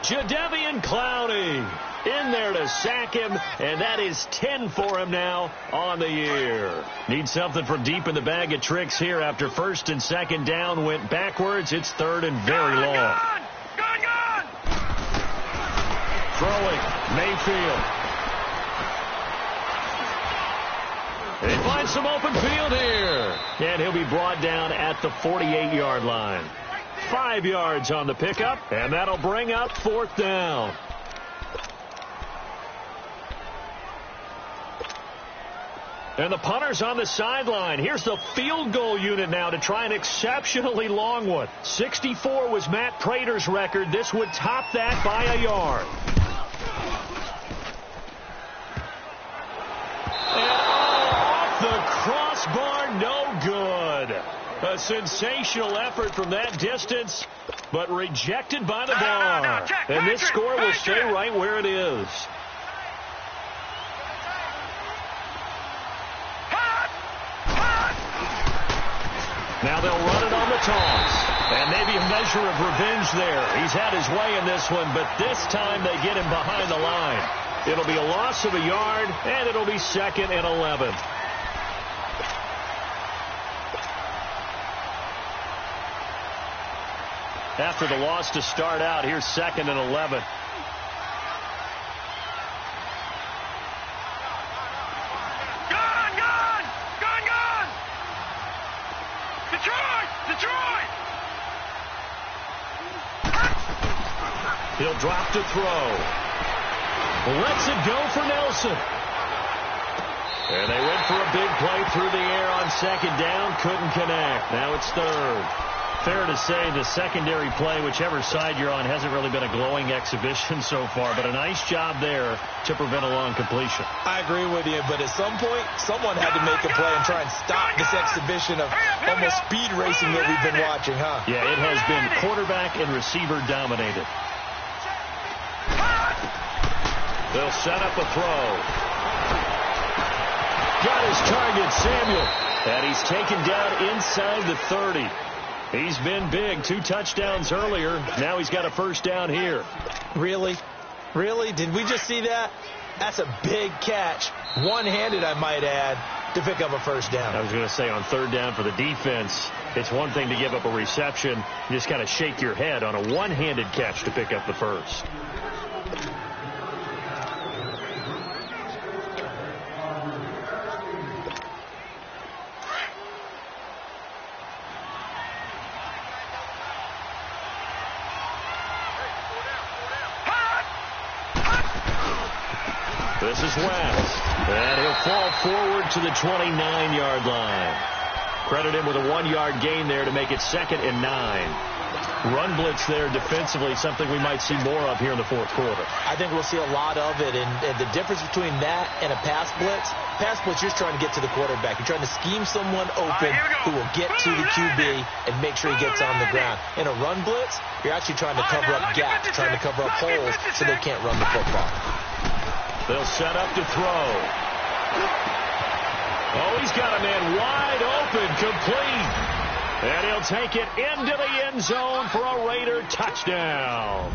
Jadeveon Clowney in there to sack him, and that is 10 for him now on the year. Need something from deep in the bag of tricks here after 1st and 2nd down went backwards. It's 3rd and very long. Gun! Gun! Throwing, Mayfield. He finds some open field here. And he'll be brought down at the 48-yard line. 5 yards on the pickup, and that'll bring up 4th down. And the punter's on the sideline. Here's the field goal unit now to try an exceptionally long one. 64 was Matt Prater's record. This would top that by a yard. The crossbar, no good. A sensational effort from that distance, but rejected by the bar. And this score will stay right where it is. Now they'll run it on the toss. And maybe a measure of revenge there. He's had his way in this one, but this time they get him behind the line. It'll be a loss of a yard, and it'll be 2nd and 11. After the loss to start out, here's 2nd and 11. Gun! Gun! Gun! Gun! Detroit! Detroit! He'll drop to throw. Lets it go for Nelson. And they went for a big play through the air on 2nd down. Couldn't connect. Now it's 3rd. Fair to say the secondary play, whichever side you're on, hasn't really been a glowing exhibition so far, but a nice job there to prevent a long completion. I agree with you, but at some point, someone had to make a play and try and stop this exhibition of almost speed racing that we've been watching, huh? Yeah, it has been quarterback and receiver dominated. They'll set up a throw. Got his target, Samuel. And he's taken down inside the 30. He's been big. 2 touchdowns earlier. Now he's got a first down here. Really? Really? Did we just see that? That's a big catch. One-handed, I might add, to pick up a first down. I was going to say, on third down for the defense, it's one thing to give up a reception. You just kind of shake your head on a one-handed catch to pick up the first. This is West, and he'll fall forward to the 29-yard line. Credit him with a 1-yard gain there to make it 2nd and 9. Run blitz there defensively, something we might see more of here in the fourth quarter. I think we'll see a lot of it, and the difference between that and a pass blitz, you're trying to get to the quarterback. You're trying to scheme someone open who will get to the QB and make sure he gets on the ground. In a run blitz, you're actually trying to cover up gaps, trying to cover up holes so they can't run the football. They'll set up to throw. Oh, he's got a man wide open, complete. And he'll take it into the end zone for a Raider touchdown.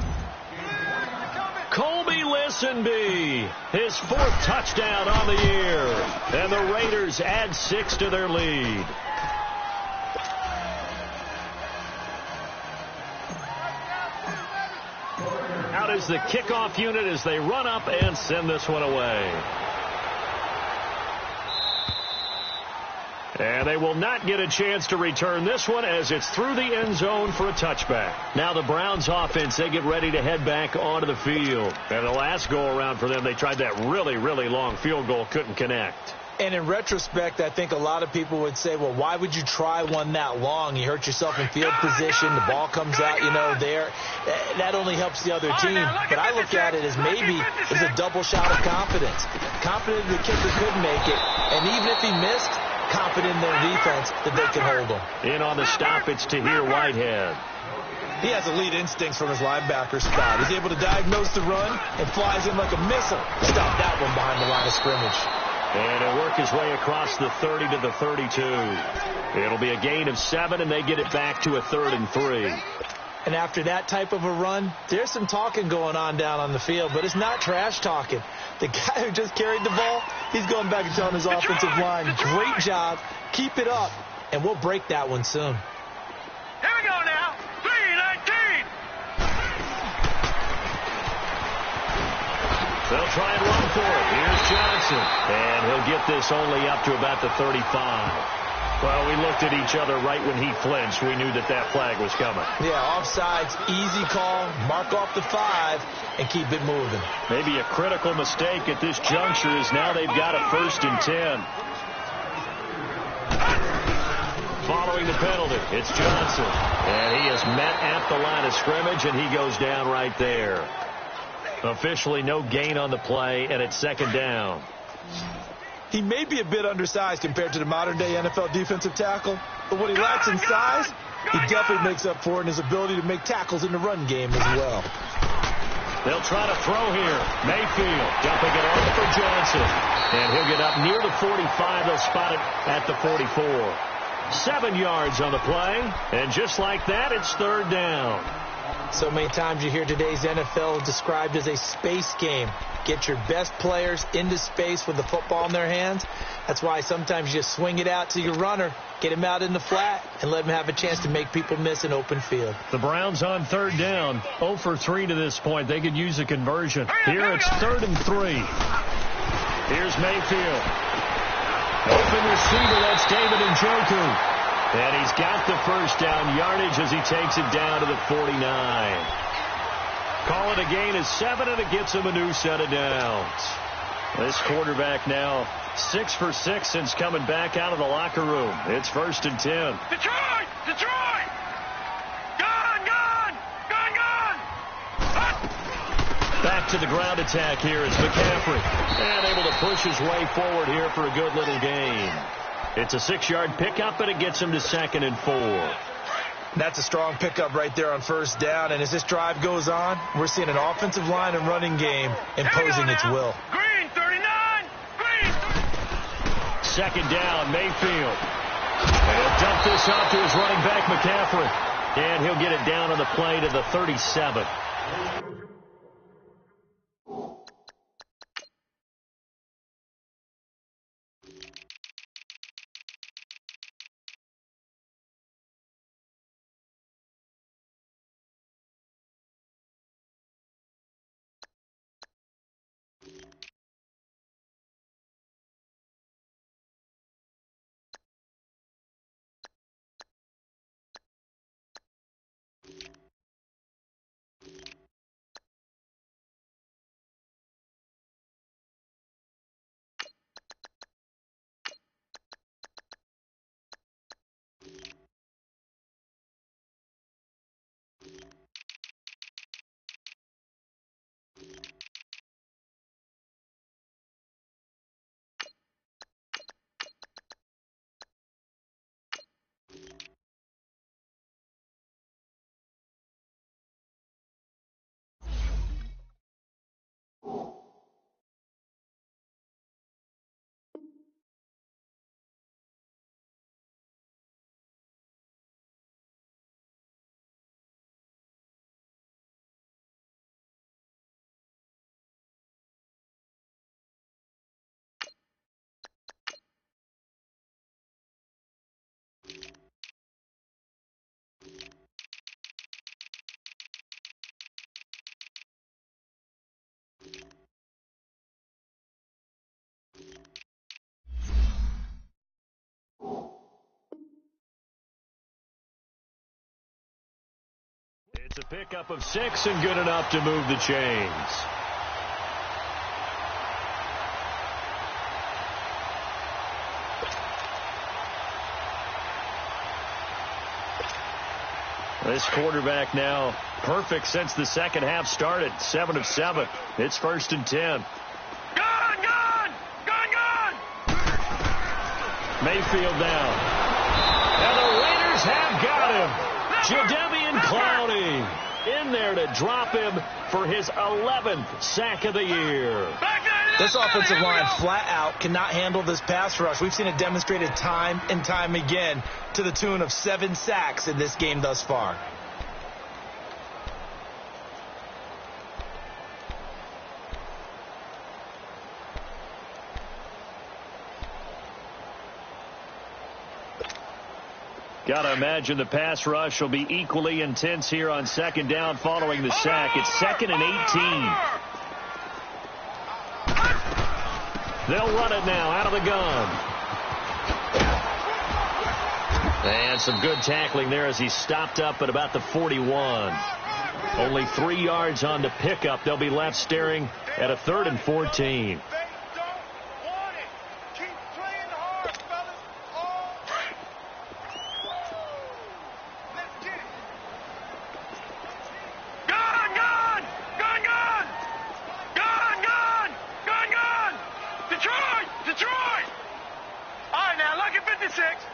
Colby Listenby, his 4th touchdown on the year. And the Raiders add 6 to their lead. Out is the kickoff unit as they run up and send this one away. And they will not get a chance to return this one as it's through the end zone for a touchback. Now the Browns offense, they get ready to head back onto the field. And the last go-around for them, they tried that really, really long field goal, couldn't connect. And in retrospect, I think a lot of people would say, well, why would you try one that long? You hurt yourself in field position. The ball comes out, there. That only helps the other team. But I look at it as maybe it's a double shot of confidence. Confident the kicker could make it. And even if he missed, confident in their defense that they can hold him. In on the stop, it's Tahir Whitehead. He has elite instincts from his linebacker spot. He's able to diagnose the run and flies in like a missile. Stop that one behind the line of scrimmage. And he'll work his way across the 30 to the 32. It'll be a gain of 7, and they get it back to a 3rd and 3. And after that type of a run, there's some talking going on down on the field, but it's not trash talking. The guy who just carried the ball, he's going back and telling his offensive line, great job, keep it up, and we'll break that one soon. Here we go now, 3-19. They'll try and run for it. Here's Johnson. And he'll get this only up to about the 35. Well, we looked at each other right when he flinched. We knew that flag was coming. Yeah, offsides, easy call, mark off the 5, and keep it moving. Maybe a critical mistake at this juncture is now they've got a 1st and 10. Following the penalty, it's Johnson. And he is met at the line of scrimmage, and he goes down right there. Officially no gain on the play, and it's 2nd down. He may be a bit undersized compared to the modern-day NFL defensive tackle, but what he lacks in size, he definitely makes up for in his ability to make tackles in the run game as well. They'll try to throw here. Mayfield dumping it off for Johnson. And he'll get up near the 45. They'll spot it at the 44. 7 yards on the play, and just like that, it's 3rd down. So many times you hear today's NFL described as a space game. Get your best players into space with the football in their hands. That's why sometimes you just swing it out to your runner, get him out in the flat, and let him have a chance to make people miss an open field. The Browns on 3rd down, 0 for 3 to this point. They could use a conversion. Here it's 3rd and 3. Here's Mayfield. Open receiver, that's David Njoku. And he's got the first down yardage as he takes it down to the 49. Call it a gain of 7, and it gets him a new set of downs. This quarterback now 6 for 6 since coming back out of the locker room. It's 1st and 10. Detroit! Detroit! Gone! Gone! Gone! Gone! Back to the ground attack here is McCaffrey. And able to push his way forward here for a good little gain. It's a 6-yard pickup, and it gets him to 2nd and 4. That's a strong pickup right there on first down. And as this drive goes on, we're seeing an offensive line and running game imposing its will. Green 39! Green 39! Second down, Mayfield. And he'll dump this off to his running back, McCaffrey. And he'll get it down on the play to the 37. It's a pickup of 6 and good enough to move the chains. This quarterback now perfect since the second half started. 7 of 7. It's 1st and 10. Gone! Mayfield down. And the Raiders have got him. Jadeveon Clowney in there to drop him for his 11th sack of the year. This offensive line flat out cannot handle this pass rush. We've seen it demonstrated time and time again to the tune of 7 sacks in this game thus far. Got to imagine the pass rush will be equally intense here on second down following the sack. It's 2nd and 18. They'll run it now out of the gun. And some good tackling there as he stopped up at about the 41. Only 3 yards on the pickup. They'll be left staring at a 3rd and 14.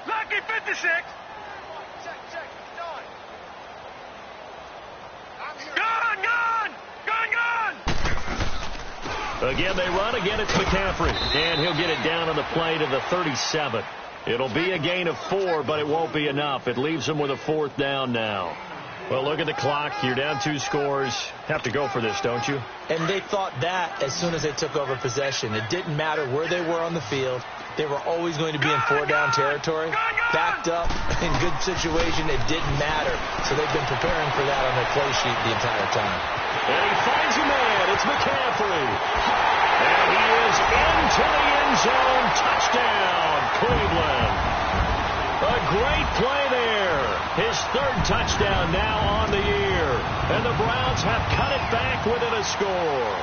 Lucky 56. Gone. Again, they run. Again, it's McCaffrey. And he'll get it down on the play to the 37. It'll be a gain of 4, but it won't be enough. It leaves them with a 4th down now. Well, look at the clock. You're down 2 scores. Have to go for this, don't you? And they thought that as soon as they took over possession. It didn't matter where they were on the field. They were always going to be in 4-down territory. Backed up, in good situation, it didn't matter. So they've been preparing for that on their play sheet the entire time. And he finds a man. It's McCaffrey. And he is into the end zone. Touchdown, Cleveland. A great play there. His 3rd touchdown now on the year. And the Browns have cut it back within a score.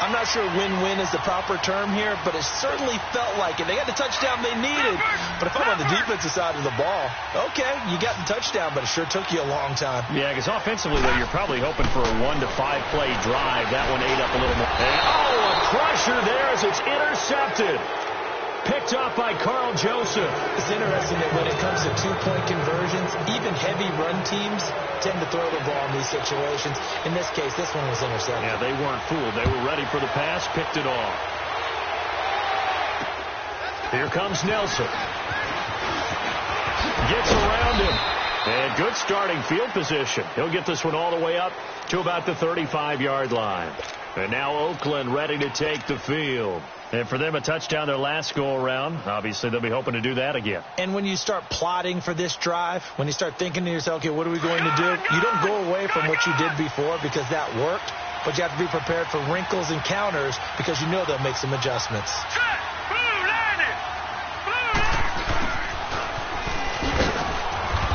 I'm not sure win-win is the proper term here, but it certainly felt like it. They got the touchdown they needed. But if I'm on the defensive side of the ball, okay, you got the touchdown, but it sure took you a long time. Yeah, because offensively, though, you're probably hoping for a 1 to 5 play drive. That one ate up a little more. And, a crusher there as it's intercepted. Picked off by Carl Joseph. It's interesting that when it comes to two-point conversions, even heavy run teams tend to throw the ball in these situations. In this case, this one was intercepted. Yeah, they weren't fooled. They were ready for the pass, picked it off. Here comes Nelson. Gets around him. And good starting field position. He'll get this one all the way up to about the 35-yard line. And now Oakland ready to take the field. And for them, a touchdown their last go-around. Obviously, they'll be hoping to do that again. And when you start plotting for this drive, when you start thinking to yourself, okay, what are we going to do? You don't go away from what you did before because that worked. But you have to be prepared for wrinkles and counters because you know they'll make some adjustments.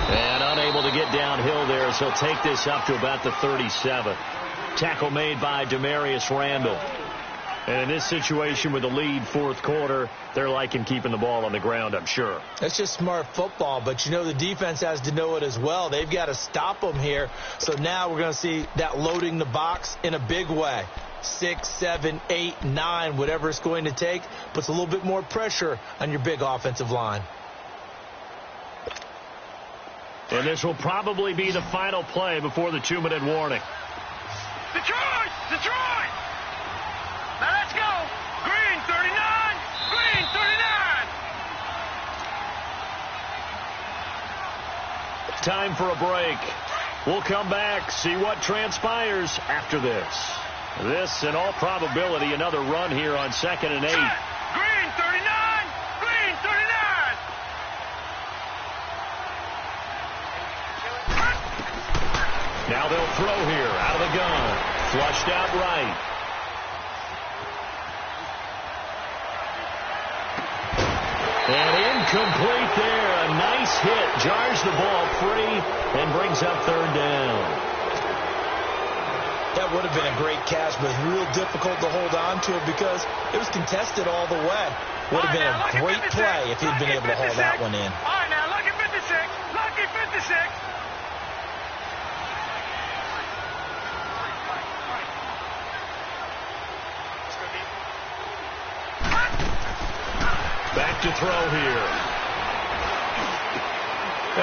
And unable to get downhill there, so he'll take this up to about the 37. Tackle made by Demarius Randall. And in this situation with the lead fourth quarter, they're liking keeping the ball on the ground, I'm sure. That's just smart football, but you know the defense has to know it as well. They've got to stop them here. So now we're going to see that loading the box in a big way. 6, 7, 8, 9, whatever it's going to take, puts a little bit more pressure on your big offensive line. And this will probably be the final play before the 2-minute warning. Detroit! Detroit! Now let's go! Green 39! Green 39! Time for a break. We'll come back, see what transpires after this. This, in all probability, another run here on 2nd and 8. Green 39! Green 39! Now they'll throw here out of the gun. Flushed out right. And incomplete there. A nice hit. Jars the ball free and brings up 3rd down. That would have been a great catch, but real difficult to hold on to it because it was contested all the way. Would have been a great play if he'd been able to haul that one in. All right, now, lucky 56. Lucky 56. Back to throw here.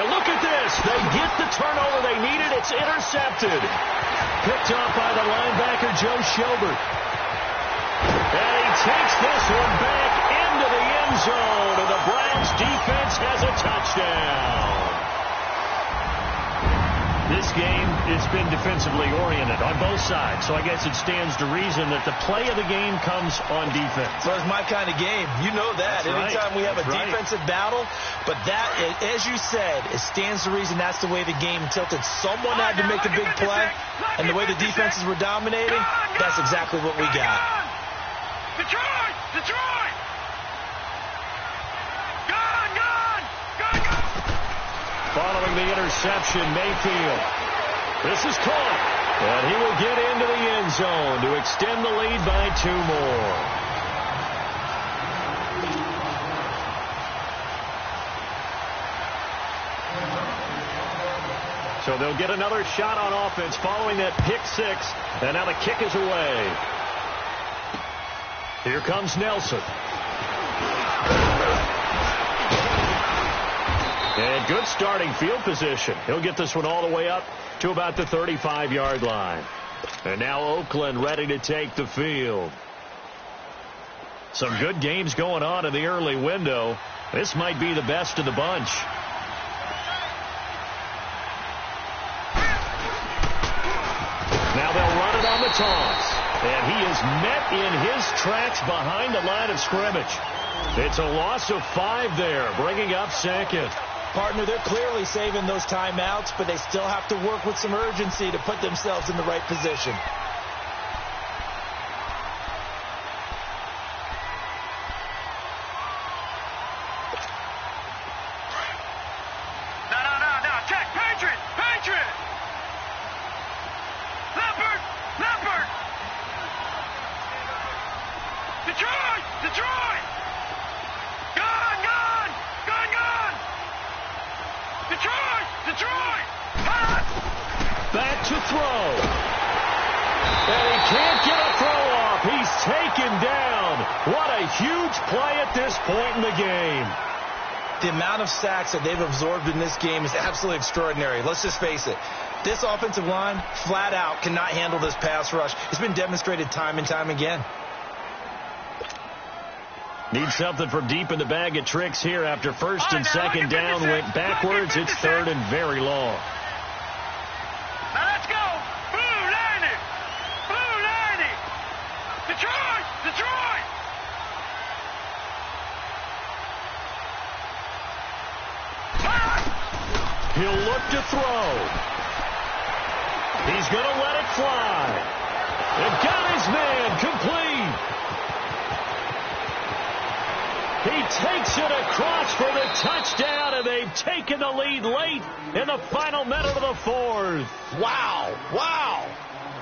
And look at this. They get the turnover they needed. It's intercepted. Picked off by the linebacker, Joe Schobert. And he takes this one back into the end zone. And the Browns defense has a touchdown. This game, it's been defensively oriented on both sides, so I guess it stands to reason that the play of the game comes on defense. So it's my kind of game. You know that. That's Anytime right. we have a That's defensive battle, but that, as you said, it stands to reason that's the way the game tilted. Someone had to make the big play, and the way the defenses were dominating, that's exactly what we got. Detroit! Detroit! Following the interception, Mayfield. This is caught. And he will get into the end zone to extend the lead by 2 more. So they'll get another shot on offense following that pick 6. And now the kick is away. Here comes Nelson. And good starting field position. He'll get this one all the way up to about the 35-yard line. And now Oakland ready to take the field. Some good games going on in the early window. This might be the best of the bunch. Now they'll run it on the toss. And he is met in his tracks behind the line of scrimmage. It's a loss of 5 there, bringing up 2nd. Partner, they're clearly saving those timeouts, but they still have to work with some urgency to put themselves in the right position. No. Check. Patriot. Leopard. Detroit. Gun. Detroit. Pass. Back to throw. And he can't get a throw off. He's taken down. What a huge play at this point in the game. The amount of sacks that they've absorbed in this game is absolutely extraordinary. Let's just face it. This offensive line, flat out, cannot handle this pass rush. It's been demonstrated time and time again. Need something from deep in the bag of tricks here after first and second down went backwards. It's third and very long. Now let's go. Blue 90. Blue 90. Detroit. Detroit. He'll look to throw. He's going to let it fly. They've got his man complete. He takes it across for the touchdown, and they've taken the lead late in the final minute of the fourth. Wow. Wow.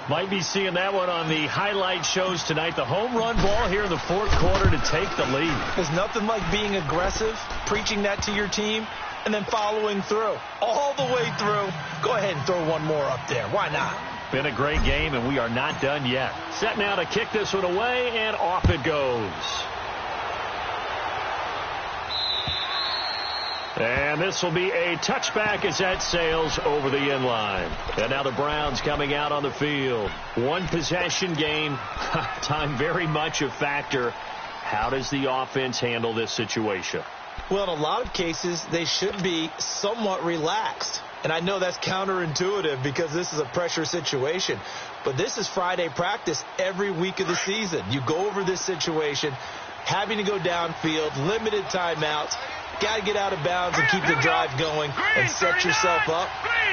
Might be seeing that one on the highlight shows tonight. The home run ball here in the fourth quarter to take the lead. There's nothing like being aggressive, preaching that to your team, and then following through. All the way through. Go ahead and throw one more up there. Why not? Been a great game, and we are not done yet. Set now to kick this one away, and off it goes. And this will be a touchback as that sails over the end line. And now the Browns coming out on the field. One possession game. Time very much a factor. How does the offense handle this situation? Well, in a lot of cases, they should be somewhat relaxed. And I know that's counterintuitive because this is a pressure situation. But this is Friday practice every week of the season. You go over this situation, having to go downfield, limited timeouts. Got to get out of bounds and keep the drive going and set yourself up.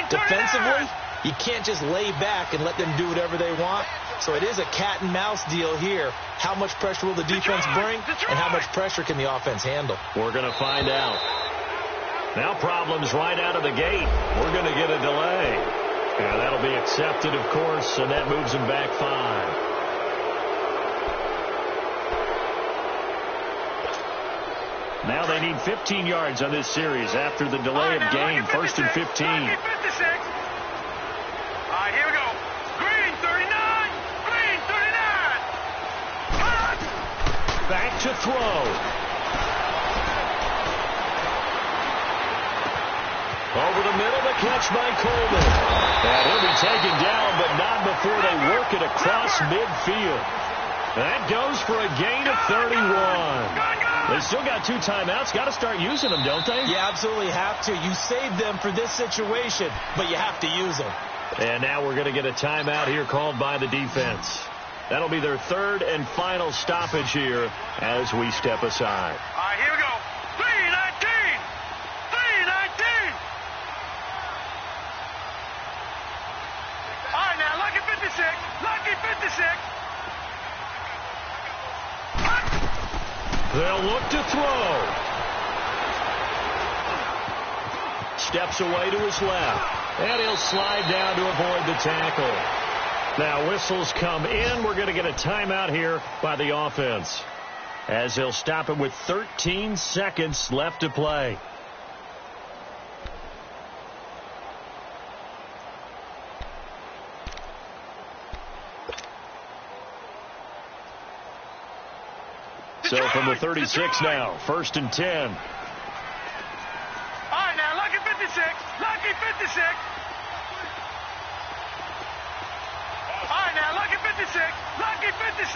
Defensively, you can't just lay back and let them do whatever they want. So it is a cat and mouse deal here. How much pressure will the defense bring and how much pressure can the offense handle? We're going to find out. Now problems right out of the gate. We're going to get a delay. And that'll be accepted, of course, and that moves them back 5. Now they need 15 yards on this series after the delay of game. First and 15. All right, here we go. Green 39. Green 39. Back to throw. Over the middle, the catch by Coleman. And he'll be taken down, but not before they work it across midfield. That goes for a gain of 31. They still got 2 timeouts. Got to start using them, don't they? You absolutely have to. You saved them for this situation, but you have to use them. And now we're going to get a timeout here called by the defense. That'll be their third and final stoppage here as we step aside. All right, here we go. 3:19. 3:19. All right, now, lucky 56. Lucky 56. They'll look to throw. Steps away to his left. And he'll slide down to avoid the tackle. Now whistles come in. We're going to get a timeout here by the offense, as they'll stop it with 13 seconds left to play. So from the 36 now, first and 10. All right, now, lucky 56. Lucky 56. All right, now, lucky 56. Lucky 56.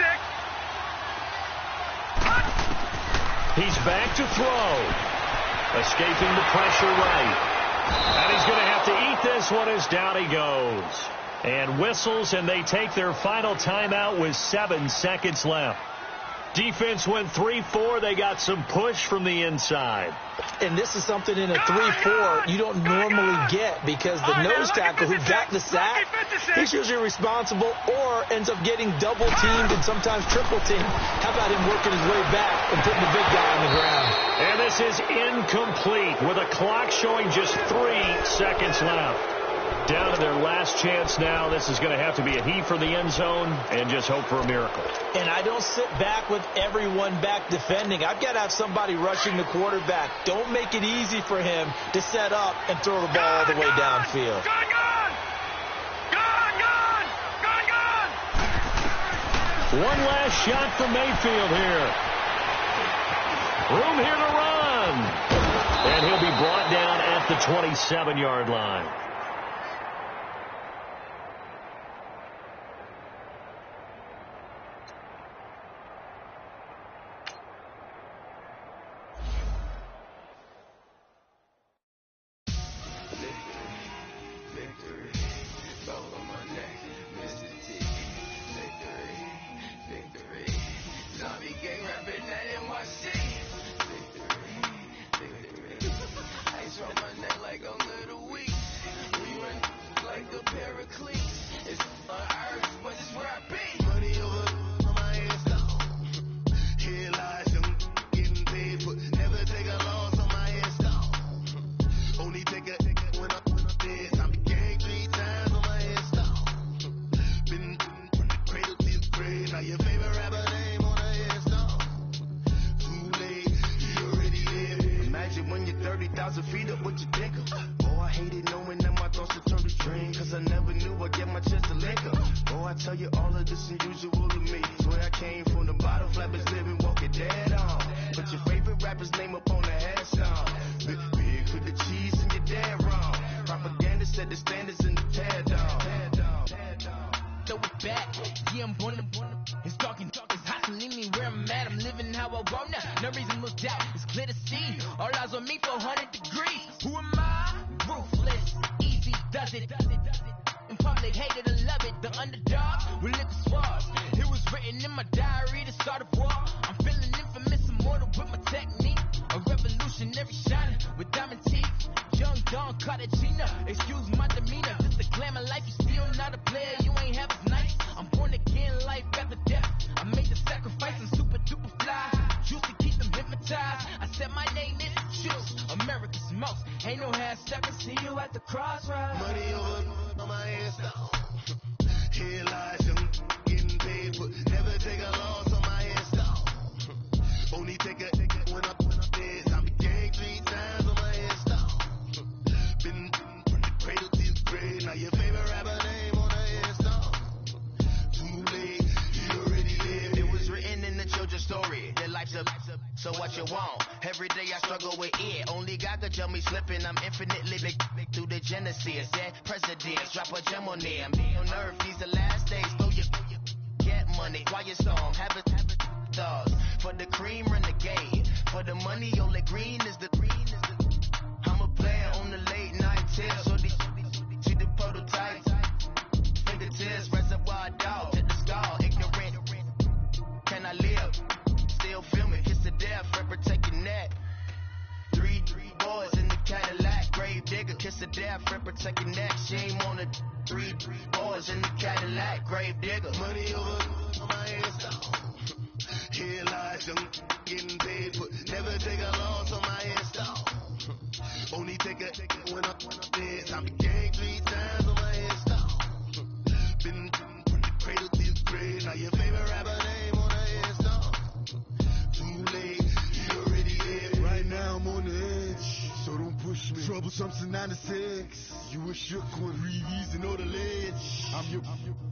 He's back to throw. Escaping the pressure right. And he's going to have to eat this one as down he goes. And whistles, and they take their final timeout with 7 seconds left. Defense went 3-4. They got some push from the inside. And this is something in a 3-4 you don't normally get, because the nose tackle who got the sack, he's usually responsible or ends up getting double teamed and sometimes triple teamed. How about him working his way back and putting the big guy on the ground? And this is incomplete with a clock showing just 3 seconds left. Down to their last chance now. This is going to have to be a heave for the end zone and just hope for a miracle. And I don't sit back with everyone back defending. I've got to have somebody rushing the quarterback. Don't make it easy for him to set up and throw the ball all the way downfield. One last shot for Mayfield here. Room here to run. And he'll be brought down at the 27-yard line.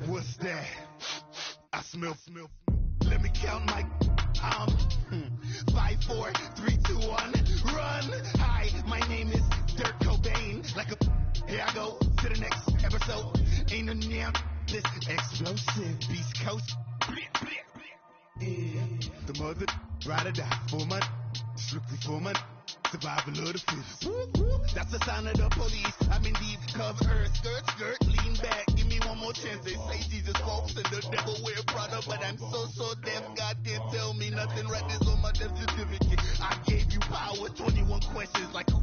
What's that? I smell. Let me count my 5, 4, 3, 2, 1, run. Hi, my name is Dirk Cobain. Like a here I go to the next episode. Ain't no damn this explosive Beast Coast. Yeah. The mother ride or die for my strictly for my survival of the fittest. That's the sign of the police. I'm in deep cover, skirt, lean back. Give me one more chance. They say Jesus walks and the devil wear Prada, but I'm so deaf. God can't tell me nothing. Right this on my death certificate. I gave you power. 21 questions like who?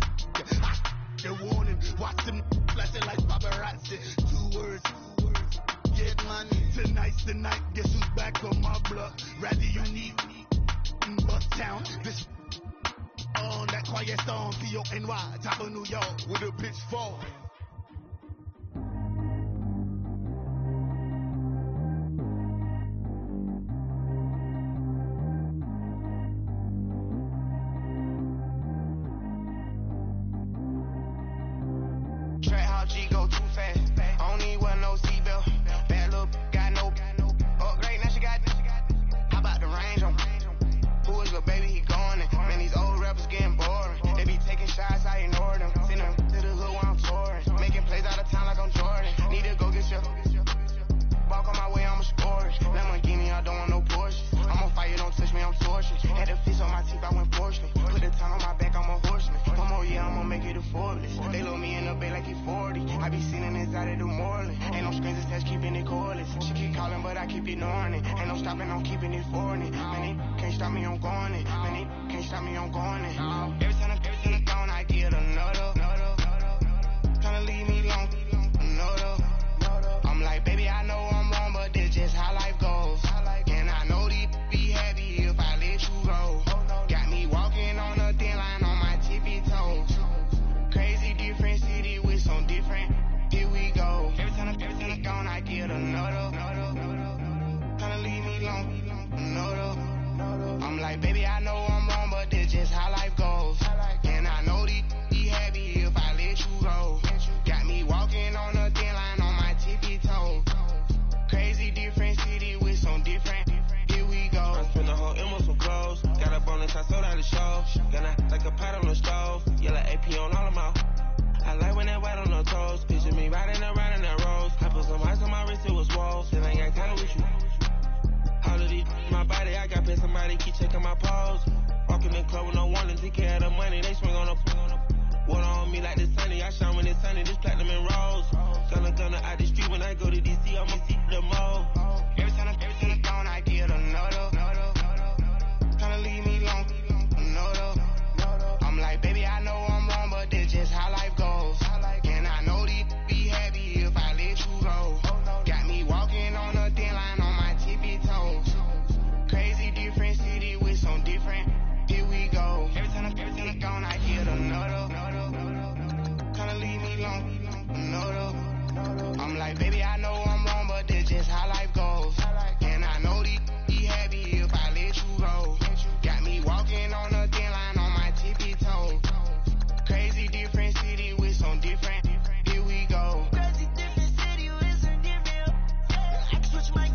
They're warning. Watch them flashing like paparazzi. 2 words. Get money. Tonight's the night. Guess who's back on my block? Rather unique. Bucktown. This. On that quiet storm, P-O-N-Y, top of New York, with a pitchfork. Track how G go too fast. I don't need one no seatbelt. Bad little got no upgrade. Now she got keep ignoring it. Ain't no stopping, I'm keeping it foreign it. Man, they can't stop me, I'm going it. Man, they can't stop me, I'm going it. Every time I'm gone, I get another. Tryna leave me alone, another. I'm like, baby, I know I'm wrong, but this just how life goes. And I know these be happy if I let you go. Got me walking on a thin line on my tippy toes. Crazy different city with some different. Here we go. Every time I'm gone, I get another. Tryna leave me alone, another. I'm like, baby, I know I'm wrong, but this just how life goes. And I know these be happy if I let you go. Got me walking on a thin line on my tippy toes. Crazy different city with some different. Here we go. I spent the whole M on some clothes. Got up on this, I sold out the show. Gonna like a pot on the stove. Yellow AP on all of my. I like when that white on the toes. Picture me riding around in that rose. I put some ice on my wrist, it was walls. Still ain't got time with you. All of these, my body, I got paid somebody, keep checking my pose. Walking in club with no warning, take care of the money. They swing on the water on me like the sunny. I shine when it's sunny, this platinum and rose. Gonna out the street when I go to DC, I'ma see the mall. Every time I'm gone, I get another. Tryna leave me alone, another. I'm like, baby, I know I'm wrong, but this just how life goes. And I know these be happy if I let you go. Got me walking on a thin line on my tippy toes. Crazy different city with some different. Here we go. Every time I'm gone, I get another. Tryna leave me alone, another. I'm like, baby, I know I'm wrong, but this just how life goes. And I know these be happy if I let you go. Got me walking on a thin line on my tippy toes. Crazy different city with some different. Here we go. Crazy different city with some different. I can switch my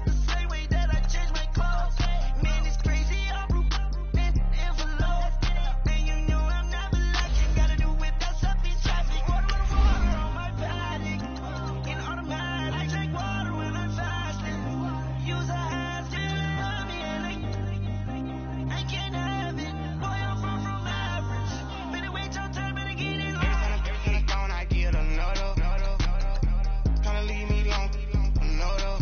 the same way that I change my clothes. Man, it's crazy. I'm in envelope. And you know I'm never lacking. Gotta do without stopping traffic. Water on my body. In automatic. I drink water when I'm fasting. Use a hat to love me and I can't have it. Boy, I'm far from average. Better wait your turn, better get it Every time I'm gone, I get another. Tryna leave me alone, another.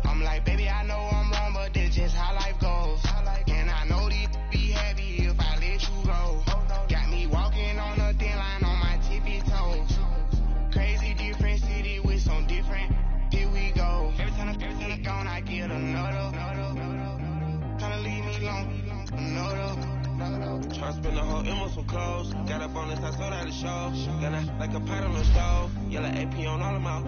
I'm like, baby, I know I'm wrong, but this just how life goes. And I know these be happy if I let you go. Got me walking on a thin line on my tippy toes. Crazy different city with some different. Here we go. Every time I'm gone, I get another. Tryna leave me alone, another. Tryna spend the whole M on some clothes. Got up on this, I sold out the show. Gonna like a pot on the stove. Yellow AP on all of my.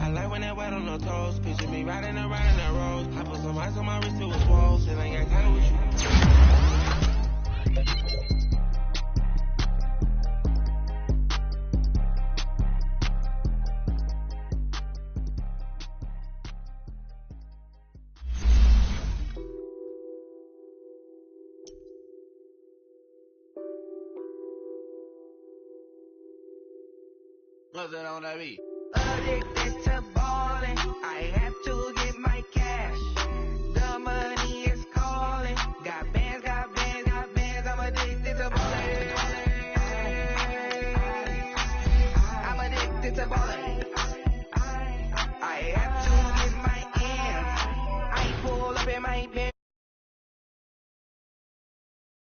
I like when that white on the toes. Picture me riding around in that rose. I put some ice on my wrist, it was walls. Still ain't got time with you. What's that on that beat? Addicted to balling, I have to get my cash. The money is calling. Got bands, I'm addicted to balling. I'm addicted to balling.